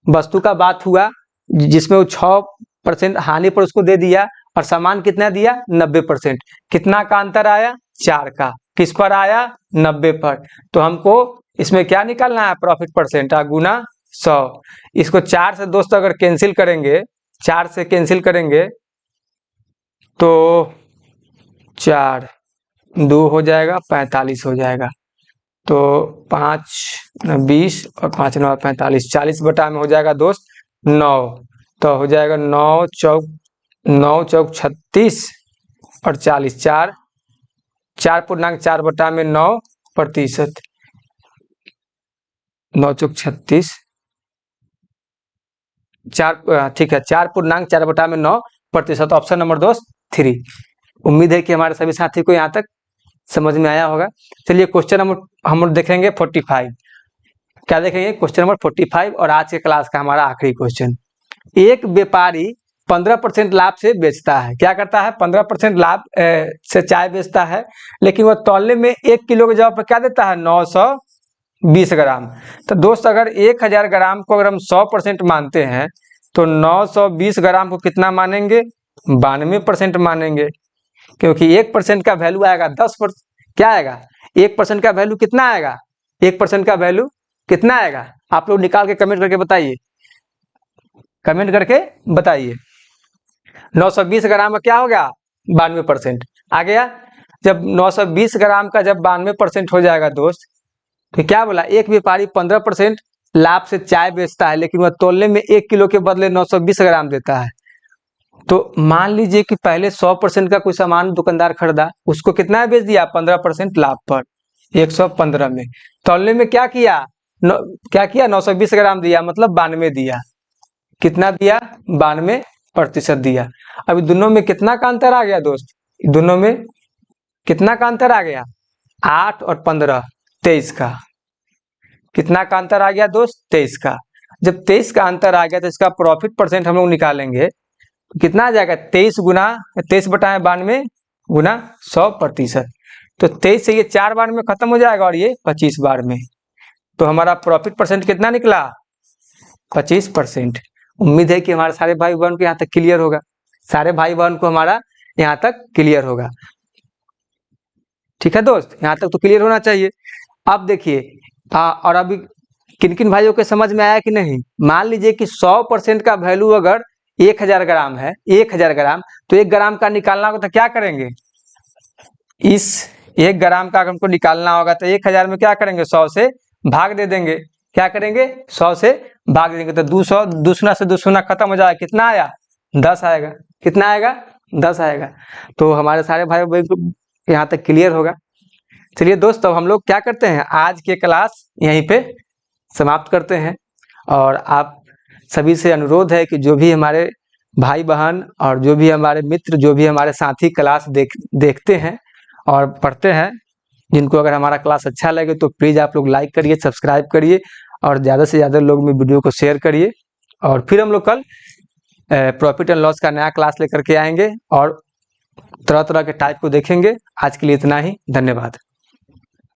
वस्तु का बात हुआ जिसमें वो 6% हानि पर उसको दे दिया, और सामान कितना दिया? 90%। कितना का अंतर आया? 4 का। किस पर आया? 90 पर। तो हमको इसमें क्या निकालना है? प्रॉफिट परसेंट गुना 100। इसको 4 से दोस्तों अगर कैंसिल करेंगे, 4 से कैंसिल करेंगे तो 4 2 हो जाएगा, 45 हो जाएगा। तो 5 20 और 5 9 45, 40 बटा में हो जाएगा दोस्त 9। तो हो जाएगा 9 चौक 36 और 40, 4.4 बटा में 9%। 9 चौक 36, 4, ठीक है, 4.4 बटा में 9%। ऑप्शन नंबर दोस्त 3। उम्मीद है कि हमारे सभी साथी को यहाँ तक समझ में आया होगा। चलिए क्वेश्चन नंबर हम देखेंगे 45। क्या देखेंगे? क्वेश्चन नंबर 45 और आज के क्लास का हमारा आखिरी क्वेश्चन। एक व्यापारी 15% लाभ से बेचता है। क्या करता है? 15% लाभ से चाय बेचता है, लेकिन वह तौलने में 1 किलो के जगह पर क्या देता है? 920 ग्राम। तो दोस्त अगर 1000 ग्राम को अगर हम 100% मानते हैं तो 920 ग्राम को कितना मानेंगे? 92% मानेंगे, क्योंकि 1% का वैल्यू आएगा 10%। क्या आएगा? 1% का वैल्यू कितना आएगा? 1% का वैल्यू कितना आएगा? आप लोग निकाल के कमेंट करके बताइए, कमेंट करके बताइए। 920 ग्राम का क्या हो गया? 92% आ गया। जब 920 ग्राम का जब 92% हो जाएगा दोस्त, तो क्या बोला? एक व्यापारी 15% लाभ से चाय बेचता है, लेकिन वह तौलने में 1 किलो के बदले 920 ग्राम देता है। तो मान लीजिए कि पहले 100% का कोई सामान दुकानदार खरीदा, उसको कितना बेच दिया? 15% लाभ पर 115 में। तौलने में क्या किया? क्या किया? 920 ग्राम दिया, मतलब 92 दिया। कितना दिया? 92% दिया। अभी दोनों में कितना का अंतर आ गया दोस्त? दोनों में कितना का अंतर आ गया? 8 और 15, 23 का। कितना का अंतर आ गया दोस्त? 23 का। जब 23 का अंतर आ गया तो इसका प्रॉफिट परसेंट हम लोग निकालेंगे, तो कितना आ जाएगा? 23 गुना 23 बटा 92 गुना 100%। तो 23 से ये 4 बार में खत्म हो जाएगा और ये 25 बार में। तो हमारा प्रॉफिट परसेंट कितना निकला? 25%। उम्मीद है कि हमारे सारे भाई बहन को यहाँ तक क्लियर होगा, सारे भाई बहन को हमारा यहाँ तक क्लियर होगा। ठीक है दोस्त, यहाँ तक तो क्लियर होना चाहिए। अब देखिए और अभी किन किन भाइयों के समझ में आया कि नहीं? मान लीजिए कि 100% का वैल्यू अगर 1000 ग्राम है, 1000 ग्राम, तो 1 ग्राम का निकालना हो तो क्या करेंगे? इस 1 ग्राम का अगर हमको निकालना होगा तो 1000 में क्या करेंगे, 100 से भाग दे देंगे। क्या करेंगे, 100 से भाग देंगे तो 200, दूसरा से दूसरा खत्म हो जाएगा, कितना आया, 10 आएगा। कितना आएगा, 10 आएगा। तो हमारे सारे भाई बहन को यहाँ तक क्लियर होगा। चलिए दोस्तों, हम लोग क्या करते हैं, आज के क्लास यहीं पे समाप्त करते हैं। और आप सभी से अनुरोध है कि जो भी हमारे भाई बहन और जो भी हमारे मित्र, जो भी हमारे साथी क्लास देखते हैं और पढ़ते हैं, जिनको अगर हमारा क्लास अच्छा लगे तो प्लीज़ आप लोग लाइक करिए, सब्सक्राइब करिए और ज़्यादा से ज़्यादा लोग में वीडियो को शेयर करिए। और फिर हम लोग कल प्रॉफिट एंड लॉस का नया क्लास लेकर के आएंगे और तरह तरह के टाइप को देखेंगे। आज के लिए इतना ही, धन्यवाद।